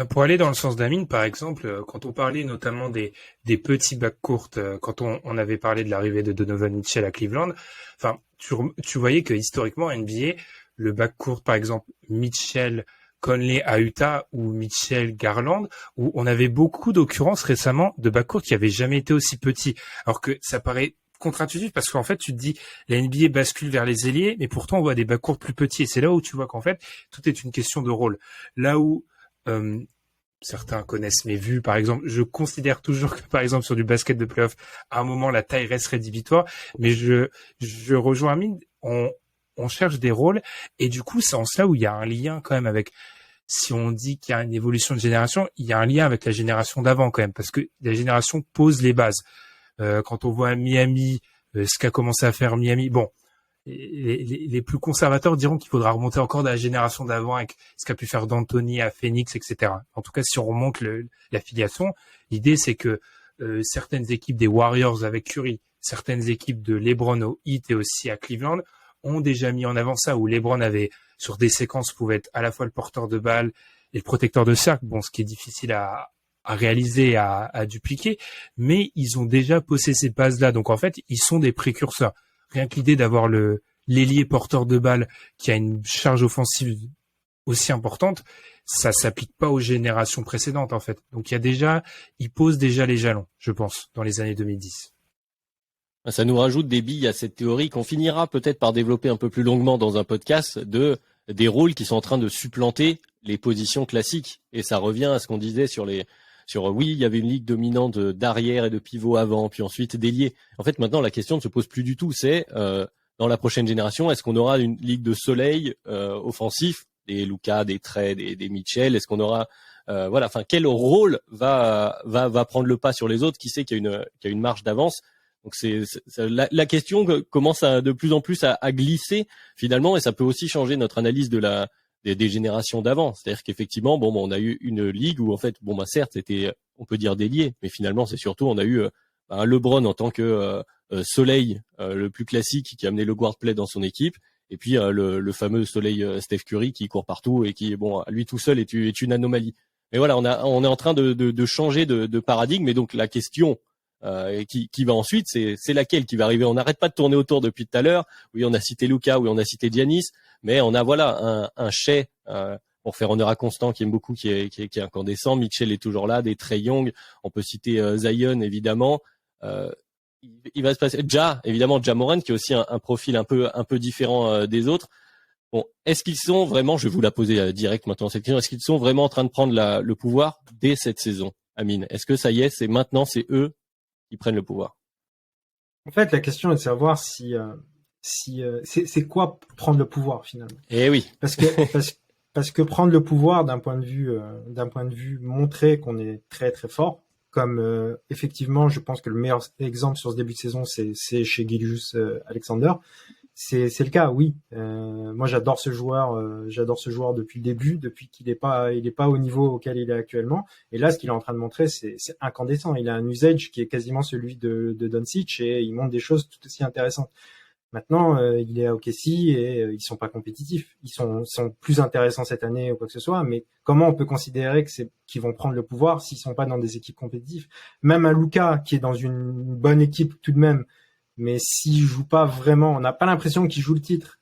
Pour aller dans le sens d'Amine, par exemple, quand on parlait notamment des petits backcourts, quand on avait parlé de l'arrivée de Donovan Mitchell à Cleveland, enfin, tu voyais que historiquement, NBA, le backcourt, par exemple, Mitchell, Conley à Utah ou Mitchell Garland, où on avait beaucoup d'occurrences récemment de backcourts qui avaient jamais été aussi petits. Alors que ça paraît contre-intuitif parce qu'en fait, tu te dis, la NBA bascule vers les ailiers, mais pourtant on voit des backcourts plus petits. Et c'est là où tu vois qu'en fait, tout est une question de rôle. Là où certains connaissent mes vues, par exemple, je considère toujours que, par exemple, sur du basket de playoff, à un moment, la taille reste rédhibitoire, mais je rejoins Amine, on cherche des rôles, et du coup, c'est en cela où il y a un lien quand même avec, si on dit qu'il y a une évolution de génération, il y a un lien avec la génération d'avant quand même, parce que la génération pose les bases. Quand on voit Miami, ce qu'a commencé à faire Miami, bon, les plus conservateurs diront qu'il faudra remonter encore dans la génération d'avant avec ce qu'a pu faire D'Antoni à Phoenix, etc. En tout cas, si on remonte l'affiliation, l'idée c'est que certaines équipes des Warriors avec Curry, certaines équipes de LeBron au Heat et aussi à Cleveland ont déjà mis en avant ça, où LeBron avait, sur des séquences, pouvait être à la fois le porteur de balle et le protecteur de cercle, bon, ce qui est difficile à réaliser, à dupliquer, mais ils ont déjà posé ces bases-là. Donc en fait, ils sont des précurseurs. Rien que l'idée d'avoir l'ailier porteur de balle qui a une charge offensive aussi importante, ça s'applique pas aux générations précédentes en fait. Donc ils posent déjà les jalons, je pense, dans les années 2010. Ça nous rajoute des billes à cette théorie qu'on finira peut-être par développer un peu plus longuement dans un podcast des rôles qui sont en train de supplanter les positions classiques. Et ça revient à ce qu'on disait oui, il y avait une ligue dominante d'arrière et de pivot avant, puis ensuite d'ailier. En fait, maintenant, la question ne se pose plus du tout. C'est dans la prochaine génération, est-ce qu'on aura une ligue de soleil offensif, des Luka, des Trey, des Mitchell? Est-ce qu'on aura quel rôle va prendre le pas sur les autres? Qui sait qu'il y a une marge d'avance? Donc la question commence de plus en plus à glisser finalement, et ça peut aussi changer notre analyse des générations d'avant. C'est-à-dire qu'effectivement, on a eu une ligue où en fait, certes, c'était, on peut dire délié, mais finalement, c'est surtout, on a eu un LeBron en tant que soleil le plus classique qui a amené le guard play dans son équipe, et puis le fameux soleil Steph Curry qui court partout et qui, lui tout seul est une anomalie. Mais voilà, on est en train de changer de paradigme, et donc la question qui va ensuite, c'est laquelle qui va arriver. On n'arrête pas de tourner autour depuis tout à l'heure. Oui, on a cité Luka, oui, on a cité Giannis, mais on a un Shai pour faire honneur à Constant qui aime beaucoup, qui est incandescent. Mitchell est toujours là, des Trae Young. On peut citer Zion évidemment. Il va se passer évidemment Ja Morant qui est aussi un profil un peu différent des autres. Bon, est-ce qu'ils sont vraiment, je vais vous la poser direct maintenant cette question, est-ce qu'ils sont vraiment en train de prendre le pouvoir dès cette saison, Amine? Est-ce que ça y est, c'est eux qui prennent le pouvoir? En fait, la question est de savoir si c'est quoi prendre le pouvoir finalement. Eh oui. Parce que prendre le pouvoir d'un point de vue montrer qu'on est très très fort, comme effectivement, je pense que le meilleur exemple sur ce début de saison, c'est chez Gilgeous-Alexander. C'est le cas, oui. Moi, j'adore ce joueur depuis le début, depuis qu'il est pas au niveau auquel il est actuellement. Et là, ce qu'il est en train de montrer, c'est incandescent. Il a un usage qui est quasiment celui de Doncic et il montre des choses tout aussi intéressantes. Maintenant, il est à OKC et ils sont pas compétitifs. Ils sont plus intéressants cette année ou quoi que ce soit. Mais comment on peut considérer qu'ils vont prendre le pouvoir s'ils sont pas dans des équipes compétitives? Même un Luka qui est dans une bonne équipe tout de même. Mais s'il joue pas vraiment, on n'a pas l'impression qu'il joue le titre.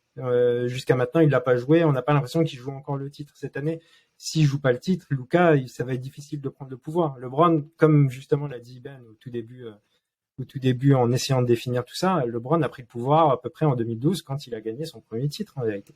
Jusqu'à maintenant, il l'a pas joué. On n'a pas l'impression qu'il joue encore le titre cette année. S'il joue pas le titre, Luka, ça va être difficile de prendre le pouvoir. LeBron, comme justement l'a dit Ben au tout début, en essayant de définir tout ça, LeBron a pris le pouvoir à peu près en 2012 quand il a gagné son premier titre en vérité.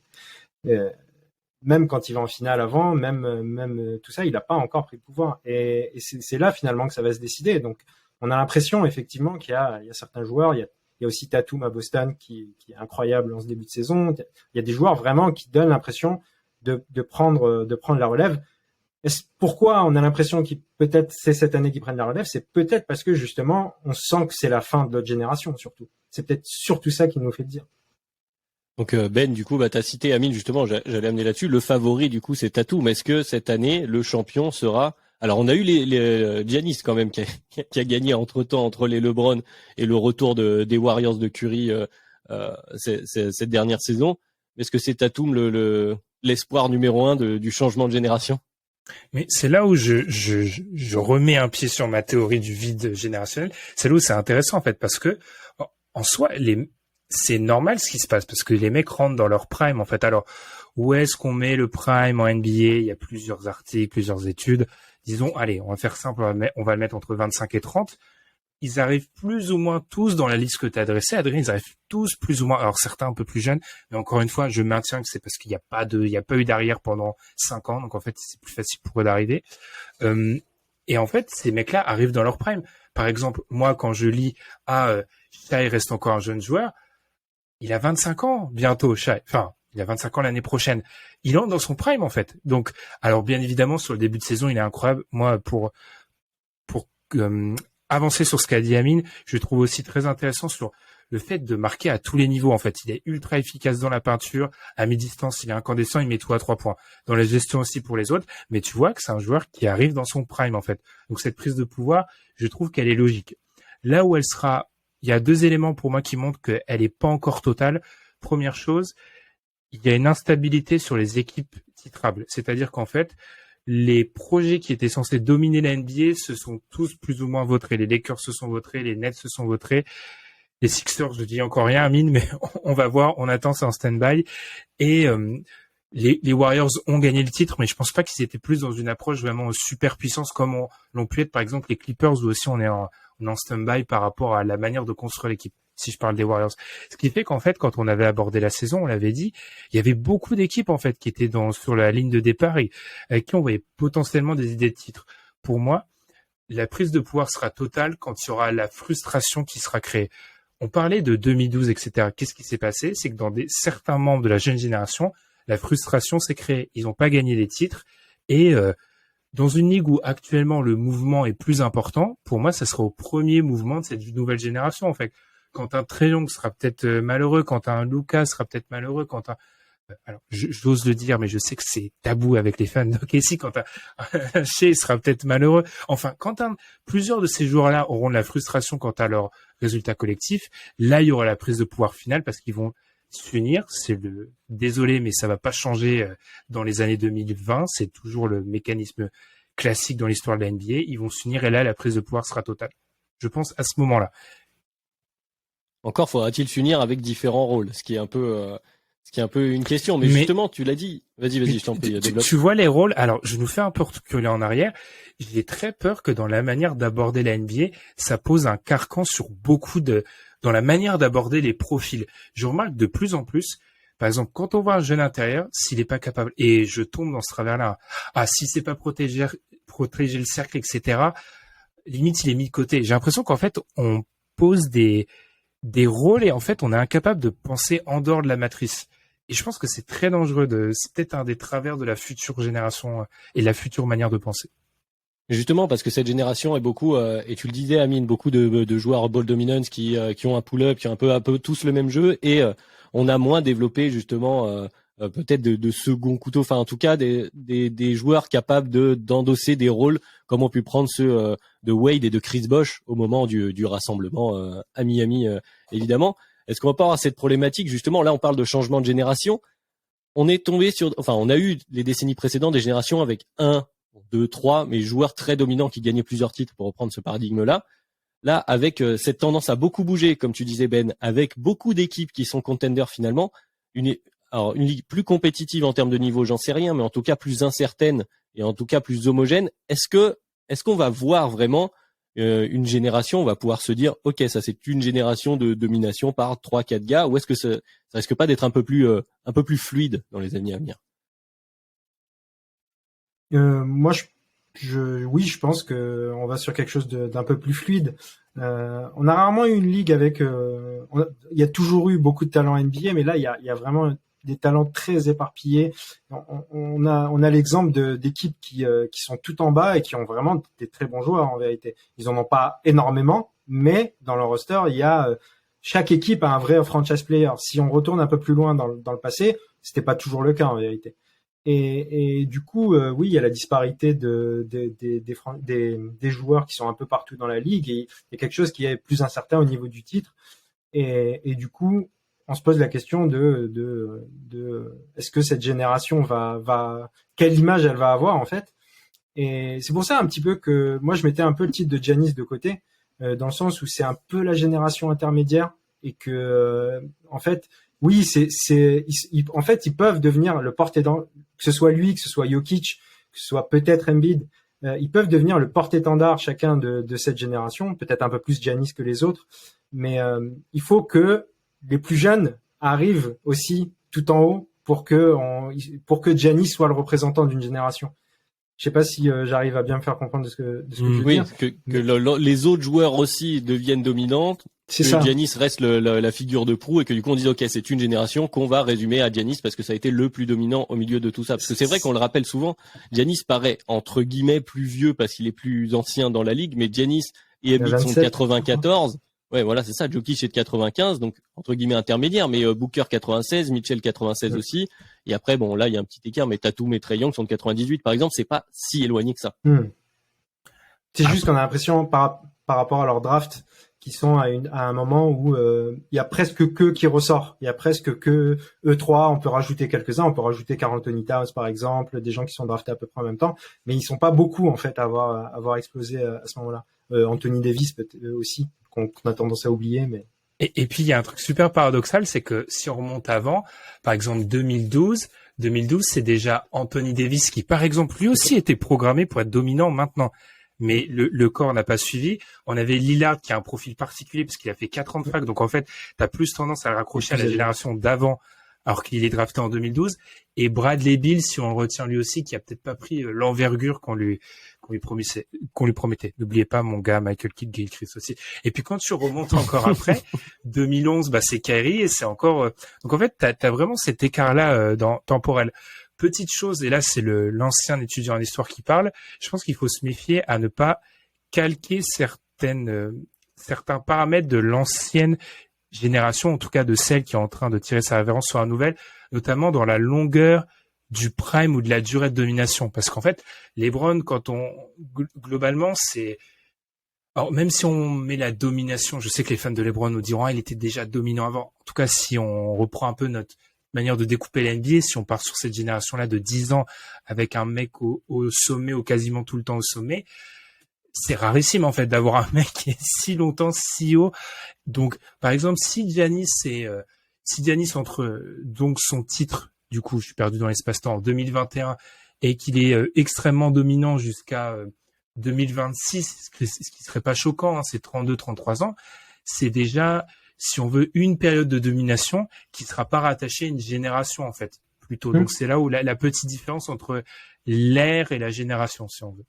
Même quand il va en finale avant, même tout ça, il n'a pas encore pris le pouvoir. Et c'est là finalement que ça va se décider. Donc, on a l'impression effectivement qu'il y a certains joueurs. Il y a aussi Tatum à Boston qui est incroyable en ce début de saison. Il y a des joueurs vraiment qui donnent l'impression de prendre la relève. Pourquoi on a l'impression que peut-être c'est cette année qu'ils prennent la relève? C'est peut-être parce que justement on sent que c'est la fin de notre génération surtout. C'est peut-être surtout ça qui nous fait le dire. Donc Ben, du coup, t'as cité Amine justement. J'allais amener là-dessus. Le favori, du coup, c'est Tatum. Est-ce que cette année le champion sera? Alors on a eu les Giannis quand même qui a gagné entre-temps entre les LeBron et le retour des Warriors de Curry cette dernière saison. Est-ce que c'est Tatum l'espoir numéro 1 du changement de génération? Mais c'est là où je remets un pied sur ma théorie du vide générationnel. C'est là où c'est intéressant en fait parce que en soi c'est normal ce qui se passe parce que les mecs rentrent dans leur prime en fait. Alors où est-ce qu'on met le prime en NBA? Il y a plusieurs articles, plusieurs études. Disons, allez, on va faire simple, on va le mettre entre 25 et 30. Ils arrivent plus ou moins tous dans la liste que tu as adressée, Adrien, ils arrivent tous plus ou moins, alors certains un peu plus jeunes, mais encore une fois, je maintiens que c'est parce qu'il n'y a pas eu d'arrière pendant 5 ans, donc en fait, c'est plus facile pour eux d'arriver. Et en fait, ces mecs-là arrivent dans leur prime. Par exemple, moi, quand je lis, Shai reste encore un jeune joueur, il a 25 ans bientôt, Shai. Enfin, il a 25 ans l'année prochaine. Il entre dans son prime, en fait. Donc, alors, bien évidemment, sur le début de saison, il est incroyable. Moi, pour avancer sur ce qu'a dit Amine, je trouve aussi très intéressant sur le fait de marquer à tous les niveaux, en fait. Il est ultra efficace dans la peinture. À mi-distance, il est incandescent. Il met tout à 3 points. Dans la gestion aussi pour les autres. Mais tu vois que c'est un joueur qui arrive dans son prime, en fait. Donc, cette prise de pouvoir, je trouve qu'elle est logique. Là où elle sera, il y a 2 éléments pour moi qui montrent qu'elle est pas encore totale. Première chose, il y a une instabilité sur les équipes titrables. C'est-à-dire qu'en fait, les projets qui étaient censés dominer la NBA se sont tous plus ou moins vautrés. Les Lakers se sont vautrés, les Nets se sont vautrés. Les Sixers, je dis encore rien, Amine, mais on va voir, on attend, c'est en stand-by. Et les Warriors ont gagné le titre, mais je pense pas qu'ils étaient plus dans une approche vraiment super puissance comme l'ont pu être par exemple les Clippers, où aussi on est en stand-by par rapport à la manière de construire l'équipe. Si je parle des Warriors. Ce qui fait qu'en fait, quand on avait abordé la saison, on l'avait dit, il y avait beaucoup d'équipes, en fait, qui étaient sur la ligne de départ et avec qui on voyait potentiellement des idées de titre. Pour moi, la prise de pouvoir sera totale quand il y aura la frustration qui sera créée. On parlait de 2012, etc. Qu'est-ce qui s'est passé? C'est que dans certains membres de la jeune génération, la frustration s'est créée. Ils n'ont pas gagné les titres et, dans une ligue où actuellement le mouvement est plus important, pour moi, ça sera au premier mouvement de cette nouvelle génération, en fait. Quand un Trae Young sera peut-être malheureux, quand un Luka sera peut-être malheureux, quand un... Alors, j'ose le dire, mais je sais que c'est tabou avec les fans d'OKC, quand un Shea sera peut-être malheureux. Enfin, plusieurs de ces joueurs-là auront de la frustration quant à leur résultat collectif, là, il y aura la prise de pouvoir finale parce qu'ils vont s'unir. Désolé, mais ça va pas changer dans les années 2020. C'est toujours le mécanisme classique dans l'histoire de la NBA. Ils vont s'unir et là, la prise de pouvoir sera totale. Je pense à ce moment-là. Encore faudra-t-il s'unir avec différents rôles, ce qui est un peu Ce qui est un peu une question, mais justement, tu l'as dit. Vas-y, je t'en prie, développe. Tu vois les rôles. Alors, je nous fais un peu reculer en arrière. J'ai très peur que dans la manière d'aborder la NBA, ça pose un carcan sur dans la manière d'aborder les profils. Je remarque de plus en plus, par exemple, quand on voit un jeune intérieur, s'il est pas capable, et je tombe dans ce travers-là, si c'est pas protéger le cercle, etc., limite, il est mis de côté. J'ai l'impression qu'en fait, on pose des rôles et en fait, on est incapable de penser en dehors de la matrice. Et je pense que c'est très dangereux c'est peut-être un des travers de la future génération et la future manière de penser. Justement, parce que cette génération est beaucoup, et tu le disais, Amine, beaucoup de joueurs ball dominance qui ont un pull-up, qui ont un peu tous le même jeu, et on a moins développé justement peut-être de second couteau, enfin en tout cas des joueurs capables d'endosser des rôles comme ont pu prendre ceux de Wade et de Chris Bosh au moment du rassemblement à Miami, évidemment. Est-ce qu'on va pas avoir cette problématique justement? Là, on parle de changement de génération. On a eu les décennies précédentes des générations avec 1, 2, 3, mais joueurs très dominants qui gagnaient plusieurs titres pour reprendre ce paradigme-là. Là, avec cette tendance à beaucoup bouger, comme tu disais Ben, avec beaucoup d'équipes qui sont contenders finalement, une ligue plus compétitive en termes de niveau, j'en sais rien, mais en tout cas plus incertaine et en tout cas plus homogène. Est-ce qu'on va voir vraiment une génération, on va pouvoir se dire, ok, ça c'est une génération de domination par 3-4 gars, ou est-ce que ça risque pas d'être un peu plus fluide dans les années à venir? Moi, oui, je pense que on va sur quelque chose d'un peu plus fluide. On a rarement eu une ligue avec. Il y a toujours eu beaucoup de talents NBA, mais là, il y a vraiment des talents très éparpillés. On a l'exemple d'équipes qui sont tout en bas et qui ont vraiment des très bons joueurs en vérité. Ils en ont pas énormément, mais dans leur roster, il y a chaque équipe a un vrai franchise player. Si on retourne un peu plus loin dans le passé, c'était pas toujours le cas en vérité. Et du coup, oui, il y a la disparité des joueurs qui sont un peu partout dans la ligue, et il y a quelque chose qui est plus incertain au niveau du titre. Et du coup, on se pose la question de est-ce que cette génération quelle image elle va avoir en fait. Et c'est pour ça un petit peu que moi je mettais un peu le titre de Giannis de côté, dans le sens où c'est un peu la génération intermédiaire, et que en fait, oui, en fait ils peuvent devenir le porte-étendard, que ce soit lui, que ce soit Jokic, que ce soit peut-être Embiid, ils peuvent devenir le porte-étendard chacun de cette génération, peut-être un peu plus Giannis que les autres, mais il faut que les plus jeunes arrivent aussi tout en haut pour que Giannis soit le représentant d'une génération. Je sais pas si j'arrive à bien me faire comprendre de ce que je veux dire. Que les autres joueurs aussi deviennent dominantes, que Giannis reste la figure de proue, et que du coup on dit ok, c'est une génération qu'on va résumer à Giannis parce que ça a été le plus dominant au milieu de tout ça. Parce que c'est vrai qu'on le rappelle souvent, Giannis paraît entre guillemets plus vieux parce qu'il est plus ancien dans la ligue, mais Giannis et Embiid sont de 94. Ouais, voilà, c'est ça. Jokic est de 95, donc entre guillemets intermédiaire, mais Booker 96, Mitchell 96 aussi. Et après, bon, là, il y a un petit écart, mais Tatum et Trae Young sont de 98, par exemple. C'est pas si éloigné que ça. C'est juste qu'on a l'impression, par rapport à leur draft, qu'ils sont à un moment où il y a presque que qui ressort. Il y a presque que eux trois. On peut rajouter quelques-uns. On peut rajouter Karl Anthony Towns, par exemple, des gens qui sont draftés à peu près en même temps. Mais ils sont pas beaucoup, en fait, à avoir explosé à ce moment-là. Anthony Davis peut-être aussi, qu'on a tendance à oublier, mais. Et puis il y a un truc super paradoxal, c'est que si on remonte avant, par exemple 2012, c'est déjà Anthony Davis qui, par exemple, lui aussi était programmé pour être dominant maintenant. Mais le corps n'a pas suivi. On avait Lillard qui a un profil particulier parce qu'il a fait 4 ans de fac. Donc en fait, t'as plus tendance à le raccrocher à la génération d'avant, alors qu'il est drafté en 2012. Et Bradley Beal, si on le retient lui aussi, qui a peut-être pas pris l'envergure qu'on lui promettait. N'oubliez pas mon gars Michael Kidd Gilchrist aussi. Et puis quand tu remontes encore après 2011, c'est Kyrie, et c'est encore donc en fait t'as vraiment cet écart là temporel. Petite chose, et là c'est l'ancien étudiant en histoire qui parle, je pense qu'il faut se méfier à ne pas calquer certains paramètres de l'ancienne génération, en tout cas de celle qui est en train de tirer sa révérence sur la nouvelle, notamment dans la longueur du prime ou de la durée de domination. Parce qu'en fait, LeBron, globalement, c'est... Alors, même si on met la domination, je sais que les fans de LeBron nous diront, il était déjà dominant avant. En tout cas, si on reprend un peu notre manière de découper la NBA, si on part sur cette génération-là de 10 ans avec un mec au sommet, ou quasiment tout le temps au sommet, c'est rarissime, en fait, d'avoir un mec qui est si longtemps, si haut. Donc, par exemple, si Giannis si Giannis entre donc son titre, du coup, je suis perdu dans l'espace-temps, en 2021, et qu'il est extrêmement dominant jusqu'à 2026, ce qui serait pas choquant, hein, c'est 32-33 ans, c'est déjà, si on veut, une période de domination qui sera pas rattachée à une génération, en fait, plutôt. Donc c'est là où la petite différence entre l'ère et la génération, si on veut.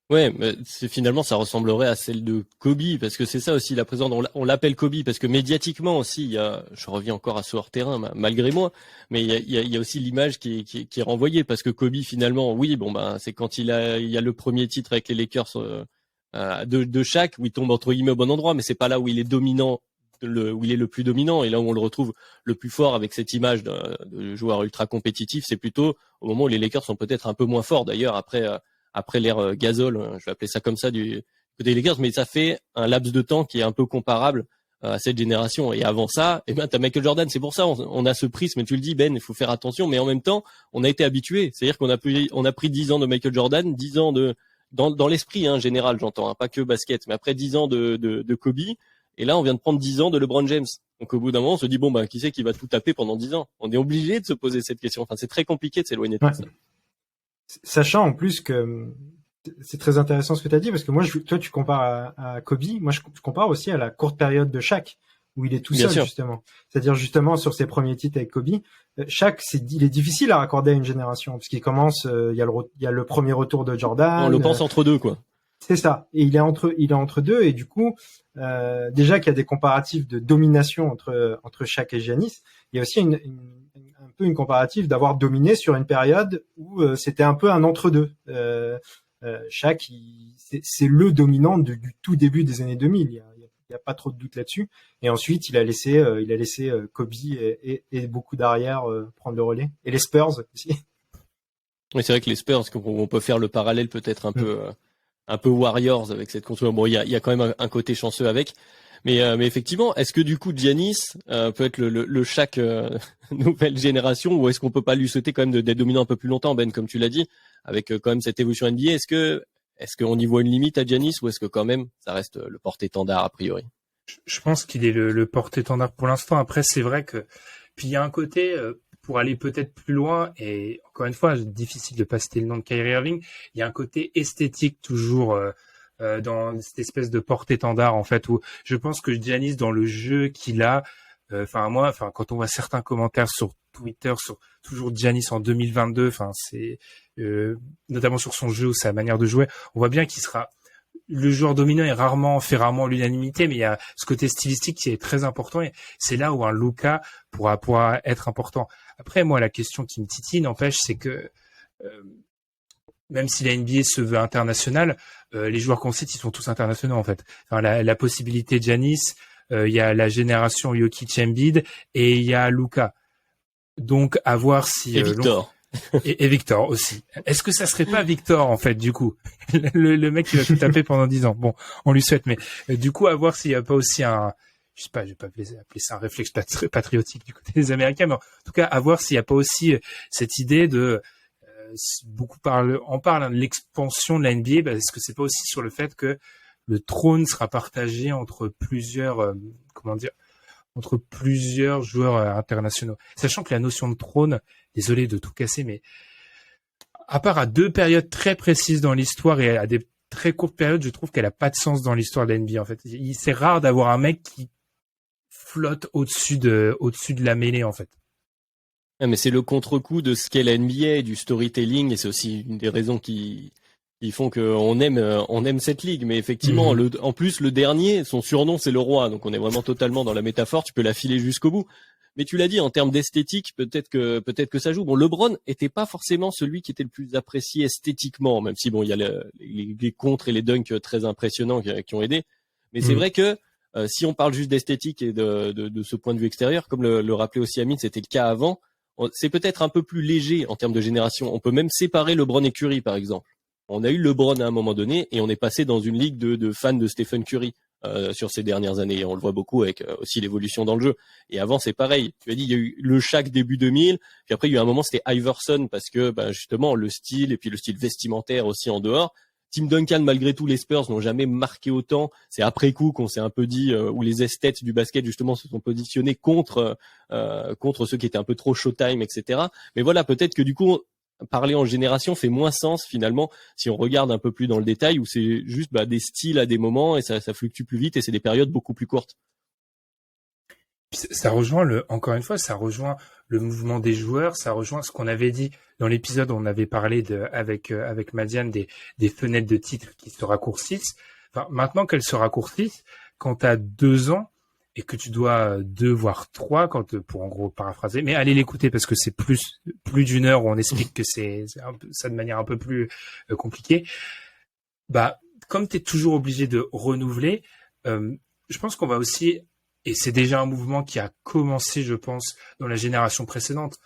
Ouais, mais finalement ça ressemblerait à celle de Kobe, parce que c'est ça aussi la présence. On l'appelle Kobe parce que médiatiquement aussi, je reviens encore à ce hors terrain malgré moi, mais il y a aussi l'image qui est renvoyée, parce que Kobe finalement, oui, bon ben c'est quand il y a le premier titre avec les Lakers de Shaq où il tombe entre guillemets au bon endroit, mais c'est pas là où il est dominant, où il est le plus dominant, et là où on le retrouve le plus fort avec cette image de joueur ultra compétitif, c'est plutôt au moment où les Lakers sont peut-être un peu moins forts d'ailleurs après l'ère Gasol, je vais appeler ça comme ça, du côté des Lakers, mais ça fait un laps de temps qui est un peu comparable à cette génération. Et avant ça, t'as Michael Jordan. C'est pour ça, on a ce prisme, mais tu le dis, Ben, il faut faire attention, mais en même temps, on a été habitué. C'est-à-dire qu'on a pris 10 ans de Michael Jordan, 10 ans dans l'esprit, général, j'entends, pas que basket, mais après 10 ans de Kobe. Et là, on vient de prendre 10 ans de LeBron James. Donc, au bout d'un moment, on se dit, bon, qui c'est qui va tout taper pendant 10 ans? On est obligé de se poser cette question. Enfin, c'est très compliqué de s'éloigner de ça. Sachant en plus que c'est très intéressant ce que tu as dit, parce que moi, toi, tu compares à Kobe. Moi, je compare aussi à la courte période de Shaq, où il est tout seul, justement. C'est-à-dire, justement, sur ses premiers titres avec Kobe, Shaq, il est difficile à raccorder à une génération, parce qu'il commence, il y a le premier retour de Jordan. On le pense entre deux, quoi. C'est ça. Et il est entre deux, et du coup, déjà qu'il y a des comparatifs de domination entre Shaq et Giannis, il y a aussi un peu une comparative d'avoir dominé sur une période où c'était un peu un entre-deux. Shaq, c'est le dominant du tout début des années 2000. Il y a pas trop de doute là-dessus. Et ensuite, il a laissé Kobe et beaucoup d'arrière prendre le relais. Et les Spurs aussi. Oui, c'est vrai que les Spurs, on peut faire le parallèle peut-être un peu Warriors avec cette construction. Bon, il y a quand même un côté chanceux avec. Mais effectivement, est-ce que du coup Giannis peut être le Shaq nouvelle génération, ou est-ce qu'on peut pas lui souhaiter quand même d'être dominant un peu plus longtemps, Ben, comme tu l'as dit, avec quand même cette évolution NBA? Est-ce qu'on y voit une limite à Giannis, ou est-ce que quand même ça reste le porte-étendard a priori? Je pense qu'il est le porte-étendard pour l'instant. Après, c'est vrai que puis il y a un côté pour aller peut-être plus loin, et encore une fois, difficile de pas citer le nom de Kyrie Irving, il y a un côté esthétique toujours dans cette espèce de porte-étendard, en fait, où je pense que Giannis, dans le jeu qu'il a, quand on voit certains commentaires sur Twitter sur toujours Giannis en 2022, c'est notamment sur son jeu ou sa manière de jouer, on voit bien qu'il sera le joueur dominant, fait rarement l'unanimité, mais il y a ce côté stylistique qui est très important, et c'est là où un Luka pourra être important. Après, moi, la question qui me titille, n'empêche, c'est que même si la NBA se veut internationale, les joueurs qu'on cite, ils sont tous internationaux, en fait. Enfin, la possibilité de Giannis, il y a la génération Jokic-Embiid, et il y a Luka. Donc, à voir si... Et Victor. Et Victor aussi. Est-ce que ça serait pas Victor, en fait, du coup? le mec qui va tout taper pendant 10 ans. Bon, on lui souhaite, mais du coup, à voir s'il y a pas aussi je sais pas, je vais pas appeler ça un réflexe patriotique du côté des Américains, mais en tout cas, à voir s'il y a pas aussi cette idée de, beaucoup parlent de l'expansion de la NBA, est-ce que c'est pas aussi sur le fait que le trône sera partagé entre plusieurs, entre plusieurs joueurs internationaux. Sachant que la notion de trône, désolé de tout casser, mais à part à 2 périodes très précises dans l'histoire et à des très courtes périodes, je trouve qu'elle a pas de sens dans l'histoire de la NBA, en fait. C'est rare d'avoir un mec qui flotte au-dessus de la mêlée, en fait. Ah, mais c'est le contre-coup de ce qu'est la NBA, du storytelling, et c'est aussi une des raisons qui font qu'on aime cette ligue. Mais effectivement, en plus, le dernier, son surnom, c'est le roi. Donc on est vraiment totalement dans la métaphore. Tu peux la filer jusqu'au bout. Mais tu l'as dit, en termes d'esthétique, peut-être que ça joue. Bon, LeBron était pas forcément celui qui était le plus apprécié esthétiquement, même si il y a les contres et les dunks très impressionnants qui ont aidé. Mais c'est vrai que si on parle juste d'esthétique et de ce point de vue extérieur, comme le rappelait aussi Amine, c'était le cas avant, c'est peut-être un peu plus léger en termes de génération. On peut même séparer LeBron et Curry, par exemple. On a eu LeBron à un moment donné, et on est passé dans une ligue de fans de Stephen Curry sur ces dernières années. Et on le voit beaucoup avec aussi l'évolution dans le jeu. Et avant, c'est pareil. Tu as dit, il y a eu le Shaq début 2000, puis après, il y a eu un moment, c'était Iverson, parce que justement, le style, et puis le style vestimentaire aussi en dehors, Tim Duncan, malgré tout, les Spurs n'ont jamais marqué autant. C'est après coup qu'on s'est un peu dit, où les esthètes du basket justement se sont positionnés contre ceux qui étaient un peu trop Showtime, etc. Mais voilà, peut-être que du coup, parler en génération fait moins sens finalement si on regarde un peu plus dans le détail, où c'est juste des styles à des moments et ça fluctue plus vite et c'est des périodes beaucoup plus courtes. Ça rejoint encore une fois, ça rejoint le mouvement des joueurs, ça rejoint ce qu'on avait dit dans l'épisode où on avait parlé avec Madiane des fenêtres de titres qui se raccourcissent. Enfin, maintenant qu'elles se raccourcissent, quand tu as 2 ans et que tu dois 2 voire 3, pour en gros paraphraser, mais allez l'écouter parce que c'est plus d'une heure où on explique que c'est ça de manière un peu plus compliquée. Comme tu es toujours obligé de renouveler, je pense qu'on va aussi, et c'est déjà un mouvement qui a commencé, je pense, dans la génération précédente,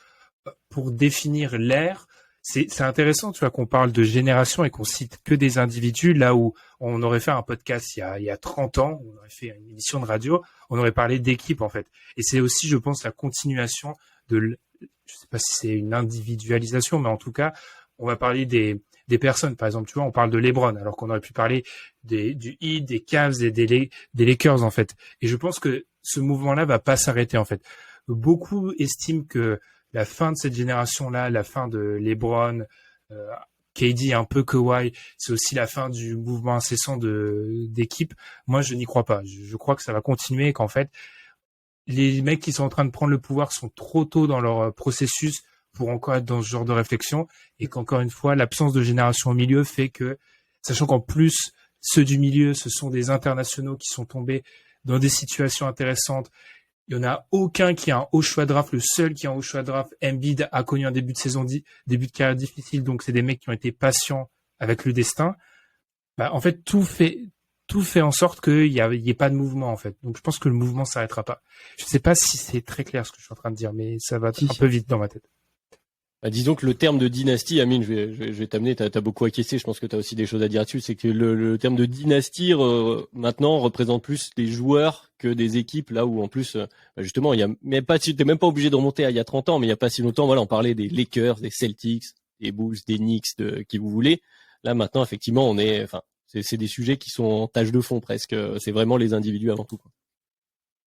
pour définir l'ère. C'est intéressant, tu vois, qu'on parle de génération et qu'on cite que des individus, là où on aurait fait un podcast il y a 30 ans, on aurait fait une émission de radio, on aurait parlé d'équipe, en fait. Et c'est aussi, je pense, la continuation je sais pas si c'est une individualisation, mais en tout cas, on va parler des personnes. Par exemple, tu vois, on parle de LeBron, alors qu'on aurait pu parler du Heat, des Cavs et des Lakers, en fait. Et je pense que ce mouvement-là va pas s'arrêter, en fait. Beaucoup estiment que la fin de cette génération-là, la fin de LeBron, KD, un peu Kawhi, c'est aussi la fin du mouvement incessant d'équipe. Moi, je n'y crois pas. Je crois que ça va continuer et qu'en fait, les mecs qui sont en train de prendre le pouvoir sont trop tôt dans leur processus pour encore être dans ce genre de réflexion, et qu'encore une fois, l'absence de génération au milieu fait que, sachant qu'en plus, ceux du milieu, ce sont des internationaux qui sont tombés dans des situations intéressantes. Il y en a aucun qui a un haut choix de draft. Le seul qui a un haut choix de draft, Embiid, a connu un début de carrière difficile. Donc, c'est des mecs qui ont été patients avec le destin. En fait, tout fait en sorte qu'il y ait pas de mouvement, en fait. Donc, je pense que le mouvement s'arrêtera pas. Je sais pas si c'est très clair ce que je suis en train de dire, mais ça va un peu vite dans ma tête. Disons que le terme de dynastie, Amine, je vais t'amener, t'as beaucoup acquiescé, je pense que t'as aussi des choses à dire là-dessus, c'est que le terme de dynastie maintenant représente plus des joueurs que des équipes, là où en plus justement t'es même pas obligé de remonter à il y a 30 ans, mais il y a pas si longtemps, voilà, on parlait des Lakers, des Celtics, des Bulls, des Knicks, qui vous voulez. Là maintenant effectivement c'est des sujets qui sont en tâche de fond presque, c'est vraiment les individus avant tout, quoi.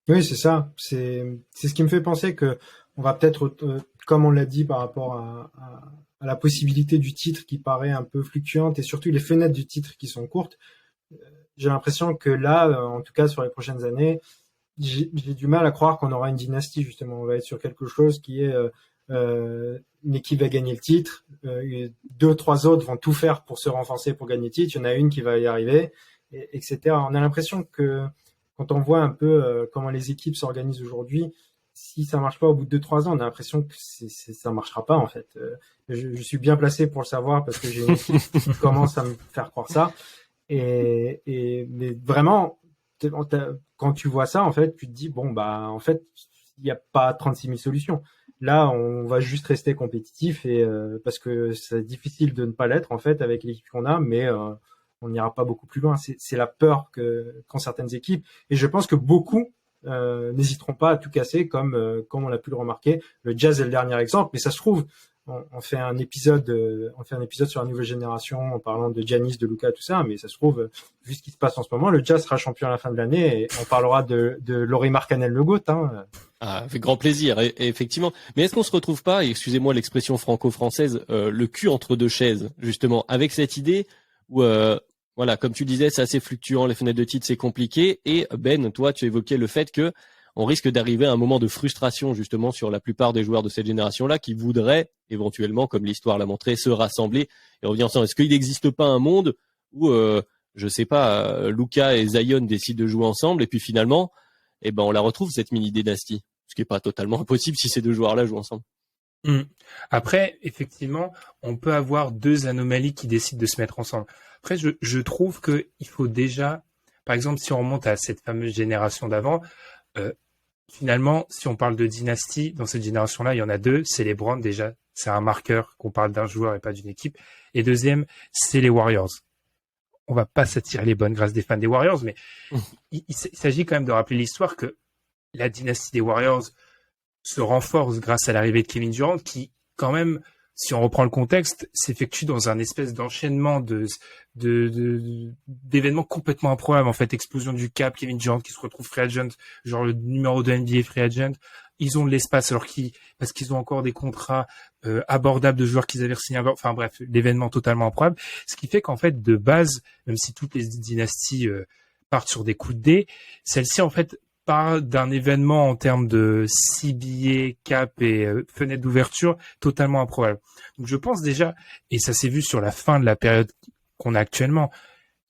Oui, c'est ça. C'est ce qui me fait penser que on va peut-être, comme on l'a dit par rapport à la possibilité du titre qui paraît un peu fluctuante et surtout les fenêtres du titre qui sont courtes, j'ai l'impression que là, en tout cas sur les prochaines années, j'ai du mal à croire qu'on aura une dynastie justement. On va être sur quelque chose qui est une équipe va gagner le titre, 2-3 autres vont tout faire pour se renforcer pour gagner le titre, il y en a une qui va y arriver, etc. On a l'impression que quand on voit un peu comment les équipes s'organisent aujourd'hui, si ça marche pas au bout de 2-3 ans, on a l'impression que ça marchera pas en fait. Je suis bien placé pour le savoir parce que j'ai une équipe qui commence à me faire croire ça. Mais vraiment, quand tu vois ça, en fait, tu te dis en fait, il n'y a pas 36 000 solutions. Là, on va juste rester compétitif et parce que c'est difficile de ne pas l'être en fait avec l'équipe qu'on a, mais on n'ira pas beaucoup plus loin. C'est la peur qu'ont certaines équipes, et je pense que beaucoup n'hésiteront pas à tout casser, comme on l'a pu le remarquer. Le Jazz est le dernier exemple, mais ça se trouve, on fait un épisode sur la nouvelle génération en parlant de Giannis, de Luka, tout ça, mais ça se trouve, vu ce qui se passe en ce moment, le Jazz sera champion à la fin de l'année et on parlera de Lauri Markkanen le GOAT. Avec grand plaisir, et effectivement. Mais est-ce qu'on se retrouve pas, et excusez-moi l'expression franco-française, le cul entre deux chaises, justement, avec cette idée où voilà, comme tu disais, c'est assez fluctuant, les fenêtres de titre, c'est compliqué. Et Ben, toi, tu évoquais le fait que on risque d'arriver à un moment de frustration, justement, sur la plupart des joueurs de cette génération-là qui voudraient, éventuellement, comme l'histoire l'a montré, se rassembler et revenir ensemble. Est-ce qu'il n'existe pas un monde où, je sais pas, Luka et Zion décident de jouer ensemble et puis finalement, on la retrouve, cette mini-dynastie? Ce qui est pas totalement impossible si ces deux joueurs-là jouent ensemble. Après, effectivement, on peut avoir deux anomalies qui décident de se mettre ensemble. Après, je trouve que il faut déjà, par exemple, si on remonte à cette fameuse génération d'avant, finalement, si on parle de dynastie, dans cette génération-là, il y en a deux. C'est les LeBron, déjà, c'est un marqueur qu'on parle d'un joueur et pas d'une équipe. Et deuxième, c'est les Warriors. On va pas s'attirer les bonnes grâces des fans des Warriors, mais il s'agit quand même de rappeler l'histoire que la dynastie des Warriors se renforce grâce à l'arrivée de Kevin Durant, qui, quand même, si on reprend le contexte, s'effectue dans un espèce d'enchaînement d'événements complètement improbables. En fait, explosion du cap, Kevin Durant qui se retrouve free agent, genre le numéro 2 NBA free agent. Ils ont de l'espace parce qu'ils ont encore des contrats abordables de joueurs qu'ils avaient signé avant. Enfin bref, l'événement totalement improbable. Ce qui fait qu'en fait, de base, même si toutes les dynasties partent sur des coups de dés, celle-ci en fait part d'un événement en termes de CBA, cap et fenêtre d'ouverture totalement improbable. Donc je pense déjà, et ça s'est vu sur la fin de la période qu'on a actuellement,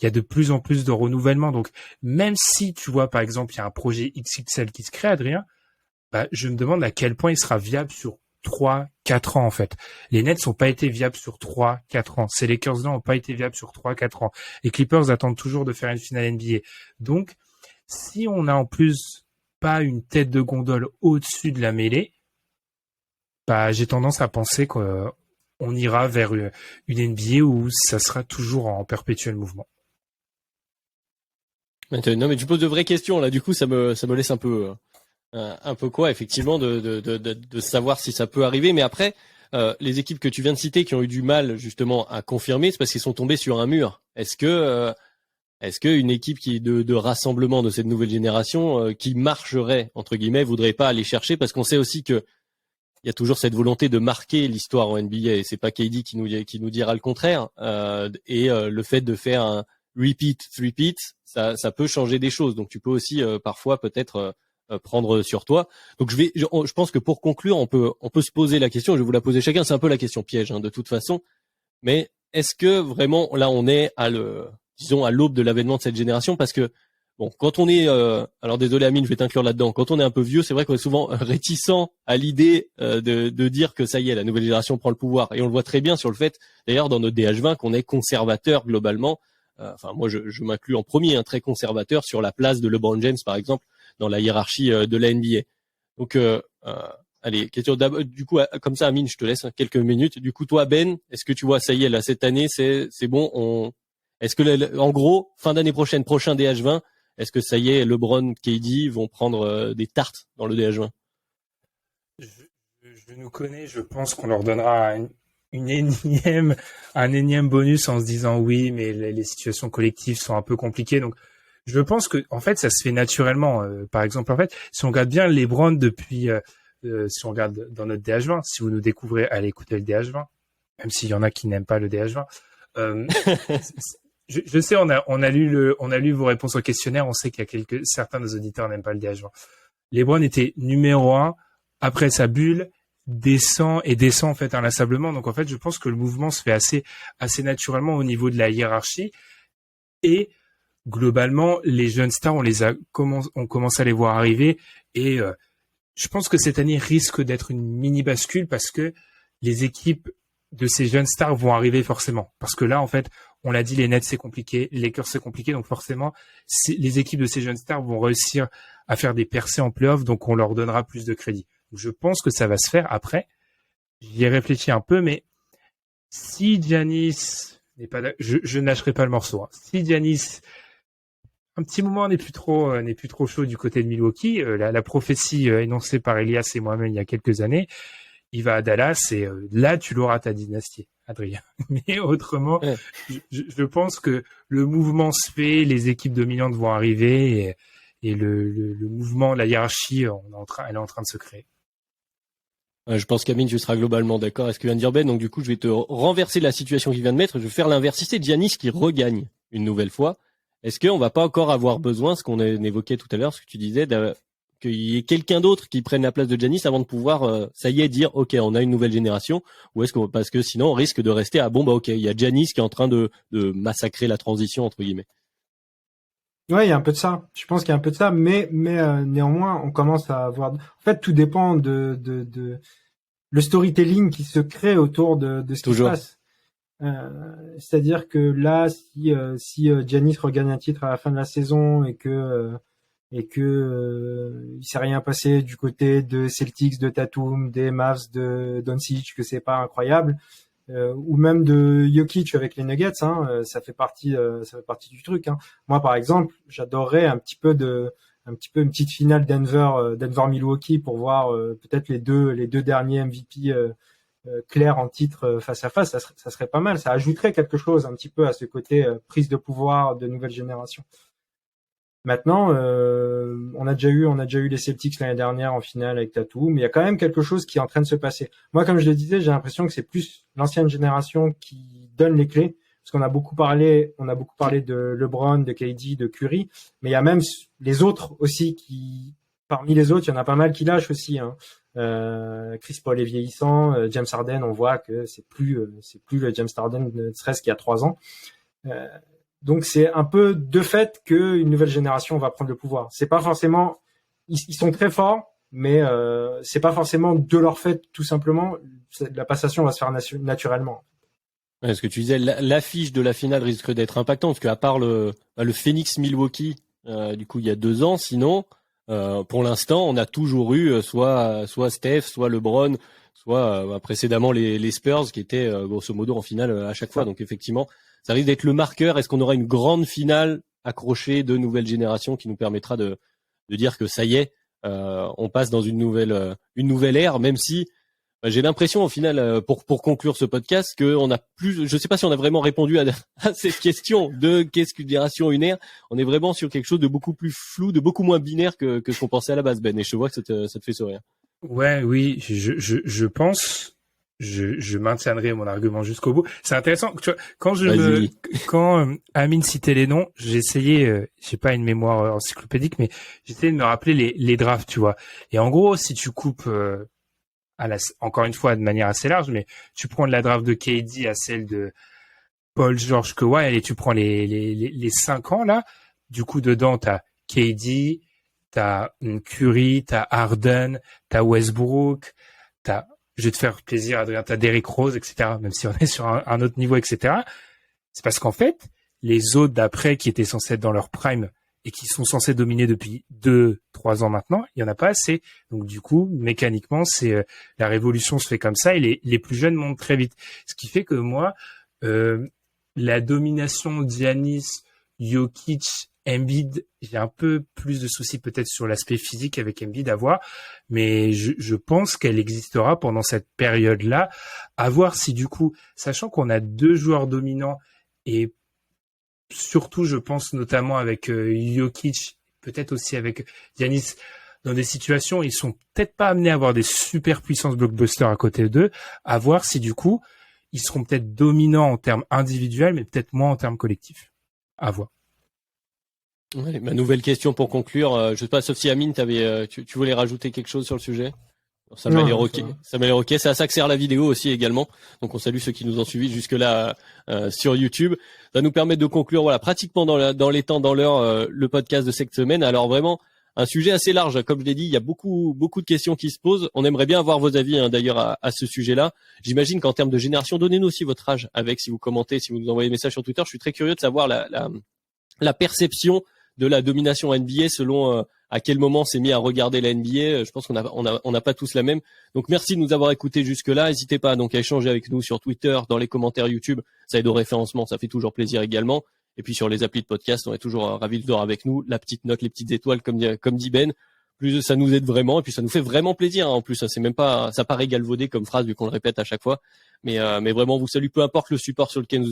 il y a de plus en plus de renouvellement. Donc même si tu vois par exemple il y a un projet XXL qui se crée, Adrien, bah, je me demande à quel point il sera viable sur 3-4 ans en fait. Les Nets n'ont pas été viables sur 3-4 ans. Ces Lakers-là n'ont pas été viables sur 3-4 ans. Les Clippers attendent toujours de faire une finale NBA. Donc si on a en plus pas une tête de gondole au-dessus de la mêlée, bah, j'ai tendance à penser qu'on ira vers une NBA où ça sera toujours en perpétuel mouvement. Non, mais tu poses de vraies questions là. Du coup, ça me laisse un peu quoi, effectivement, de savoir si ça peut arriver. Mais après, les équipes que tu viens de citer qui ont eu du mal justement à confirmer, c'est parce qu'ils sont tombés sur un mur. Est-ce que une équipe de rassemblement de cette nouvelle génération qui marcherait entre guillemets voudrait pas aller chercher, parce qu'on sait aussi que il y a toujours cette volonté de marquer l'histoire en NBA, et c'est pas KD qui nous dira le contraire, le fait de faire un repeat, ça peut changer des choses. Donc tu peux aussi parfois peut-être prendre sur toi. Donc je pense que pour conclure, on peut se poser la question, je vais vous la poser chacun, c'est un peu la question piège de toute façon, mais est-ce que vraiment là on est à l'aube de l'avènement de cette génération? Parce que bon, quand on est alors désolé Amine, je vais t'inclure là-dedans, quand on est un peu vieux, c'est vrai qu'on est souvent réticent à l'idée de dire que ça y est, la nouvelle génération prend le pouvoir, et on le voit très bien sur le fait d'ailleurs dans notre DH20 qu'on est conservateur globalement. Enfin moi je m'inclus en premier, très conservateur sur la place de LeBron James par exemple dans la hiérarchie de la NBA. Donc allez, question du coup comme ça Amine, je te laisse quelques minutes. Du coup toi Ben, est-ce que tu vois ça y est là cette année c'est bon, est-ce que en gros fin d'année prochaine, prochain DH20, est-ce que ça y est, LeBron, KD vont prendre des tartes dans le DH20? Je nous connais, je pense qu'on leur donnera un énième bonus en se disant oui, mais les situations collectives sont un peu compliquées. Donc, je pense que en fait, ça se fait naturellement. Par exemple, en fait, si on regarde bien LeBron depuis, si on regarde dans notre DH20, si vous nous découvrez, allez écouter le DH20, même s'il y en a qui n'aiment pas le DH20. Je sais, on a lu vos réponses au questionnaire. On sait qu'il y a certains de nos auditeurs n'aiment pas le DH20. LeBron était numéro 1 après sa bulle, descend en fait inlassablement. Donc en fait, je pense que le mouvement se fait assez naturellement au niveau de la hiérarchie. Et globalement, les jeunes stars, on commence à les voir arriver. Et je pense que cette année risque d'être une mini bascule parce que les équipes de ces jeunes stars vont arriver forcément. Parce que là, en fait, on l'a dit, les Nets c'est compliqué, les Lakers c'est compliqué, donc forcément, les équipes de ces jeunes stars vont réussir à faire des percées en playoff, donc on leur donnera plus de crédit. Donc, je pense que ça va se faire. Après, j'y ai réfléchi un peu, mais si Giannis n'est pas, je lâcherai pas le morceau. Si Giannis, un petit moment n'est plus trop chaud du côté de Milwaukee, la prophétie énoncée par Elias et moi-même il y a quelques années, il va à Dallas et là tu l'auras ta dynastie, Adrien. Mais autrement, ouais. je pense que le mouvement se fait, les équipes dominantes vont arriver et le mouvement, la hiérarchie, elle est en train de se créer. Je pense qu'Amine, tu seras globalement d'accord avec ce que vient de dire Ben. Donc du coup, je vais te renverser la situation qu'il vient de mettre. Je vais faire l'inverse. Si c'est Giannis qui regagne une nouvelle fois, est-ce qu'on va pas encore avoir besoin, ce qu'on évoquait tout à l'heure, ce que tu disais, qu'il y ait quelqu'un d'autre qui prenne la place de Giannis avant de pouvoir, ça y est, dire ok, on a une nouvelle génération, ou est-ce parce que sinon on risque de rester à ok, il y a Giannis qui est en train de massacrer la transition entre guillemets. Ouais, il y a un peu de ça. Je pense qu'il y a un peu de ça, mais néanmoins, on commence à avoir. En fait, tout dépend de le storytelling qui se crée autour de ce qui se passe. C'est-à-dire que là, si Giannis regagne un titre à la fin de la saison et que il s'est rien passé du côté de Celtics, de Tatum, des Mavs, de Doncic, que c'est pas incroyable, ou même de Jokic avec les Nuggets, ça fait partie du truc. Moi, par exemple, j'adorerais un petit peu une petite finale Denver Milwaukee pour voir peut-être les deux derniers MVP clair en titre face à face, ça serait pas mal. Ça ajouterait quelque chose un petit peu à ce côté prise de pouvoir de nouvelle génération. Maintenant, on a déjà eu les Celtics l'année dernière en finale avec Tatum, mais il y a quand même quelque chose qui est en train de se passer. Moi, comme je le disais, j'ai l'impression que c'est plus l'ancienne génération qui donne les clés, parce qu'on a beaucoup parlé de LeBron, de KD, de Curry, mais il y a même les autres aussi qui, parmi les autres, il y en a pas mal qui lâchent aussi, hein. Chris Paul est vieillissant, James Harden, on voit que c'est plus le James Harden ne serait-ce qu'il y a 3 ans. Donc c'est un peu de fait qu'une nouvelle génération va prendre le pouvoir. C'est pas forcément, ils sont très forts, mais c'est pas forcément de leur fait tout simplement. La passation va se faire naturellement. Ouais, ce que tu disais, l'affiche de la finale risque d'être impactante, parce qu'à part le Phoenix Milwaukee, du coup il y a 2 ans, sinon pour l'instant on a toujours eu soit Steph, soit LeBron, soit précédemment les Spurs qui étaient grosso modo en finale à chaque fois. Donc effectivement, ça risque d'être le marqueur. Est-ce qu'on aura une grande finale accrochée de nouvelle génération qui nous permettra de dire que ça y est, on passe dans une nouvelle ère, même si j'ai l'impression au final, pour conclure ce podcast, qu'on a plus, je sais pas si on a vraiment répondu à cette question de qu'est-ce qu'une génération, une ère. On est vraiment sur quelque chose de beaucoup plus flou, de beaucoup moins binaire que ce qu'on pensait à la base, Ben. Et je vois que ça te fait sourire. Ouais, oui, je pense, je maintiendrai mon argument jusqu'au bout. C'est intéressant, tu vois, quand Amine citait les noms, j'ai essayé, j'ai pas une mémoire encyclopédique, mais j'essayais de me rappeler les drafts, tu vois. Et en gros, si tu coupes, encore une fois de manière assez large, mais tu prends de la draft de KD à celle de Paul George Kawhi, et tu prends les 5 ans là, du coup dedans t'as KD, t'as Curry, t'as Harden, t'as Westbrook, je vais te faire plaisir Adrien, t'as Derrick Rose, etc. Même si on est sur un autre niveau, etc. C'est parce qu'en fait, les autres d'après qui étaient censés être dans leur prime et qui sont censés dominer depuis 2-3 ans maintenant, il y en a pas assez. Donc du coup, mécaniquement, c'est la révolution se fait comme ça et les plus jeunes montent très vite. Ce qui fait que moi, la domination d'Giannis, Jokic, Embiid, j'ai un peu plus de soucis peut-être sur l'aspect physique avec Embiid à voir, mais je pense qu'elle existera pendant cette période-là. À voir si du coup, sachant qu'on a 2 joueurs dominants et surtout, je pense notamment avec Jokic, peut-être aussi avec Giannis, dans des situations, ils sont peut-être pas amenés à avoir des super puissances blockbusters à côté d'eux, à voir si du coup, ils seront peut-être dominants en termes individuels, mais peut-être moins en termes collectifs. À voir. Ouais, ma nouvelle question pour conclure, je sais pas, sauf si Amine, tu voulais rajouter quelque chose sur le sujet? Ça m'a l'air ok. Ça m'a l'air ok. C'est à ça que sert la vidéo aussi également. Donc on salue ceux qui nous ont suivis jusque là sur YouTube. Ça nous permet de conclure, voilà, pratiquement dans les temps, dans l'heure, le podcast de cette semaine. Alors vraiment un sujet assez large, comme je l'ai dit. Il y a beaucoup de questions qui se posent. On aimerait bien avoir vos avis, hein, d'ailleurs à ce sujet-là. J'imagine qu'en termes de génération, donnez-nous aussi votre âge avec, si vous commentez, si vous nous envoyez des messages sur Twitter. Je suis très curieux de savoir la perception de la domination NBA selon à quel moment s'est mis à regarder la NBA. Je pense qu'on n'a pas tous la même. Donc merci de nous avoir écoutés jusque-là. N'hésitez pas donc à échanger avec nous sur Twitter, dans les commentaires YouTube. Ça aide au référencement, ça fait toujours plaisir également. Et puis sur les applis de podcast, on est toujours ravis de voir avec nous. La petite note, les petites étoiles, comme dit Ben. Plus ça nous aide vraiment et puis ça nous fait vraiment plaisir. Hein. En plus, c'est même pas, ça paraît galvaudé comme phrase vu qu'on le répète à chaque fois. Mais vraiment, on vous salue, peu importe le support sur lequel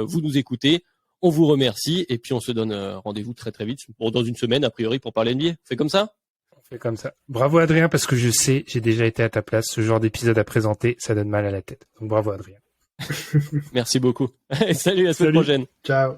vous nous écoutez. On vous remercie et puis on se donne rendez-vous très très vite dans une semaine a priori pour parler NBA. On fait comme ça ? On fait comme ça. Bravo Adrien parce que je sais, j'ai déjà été à ta place. Ce genre d'épisode à présenter, ça donne mal à la tête. Donc bravo Adrien. Merci beaucoup. Salut, à la semaine prochaine. Ciao.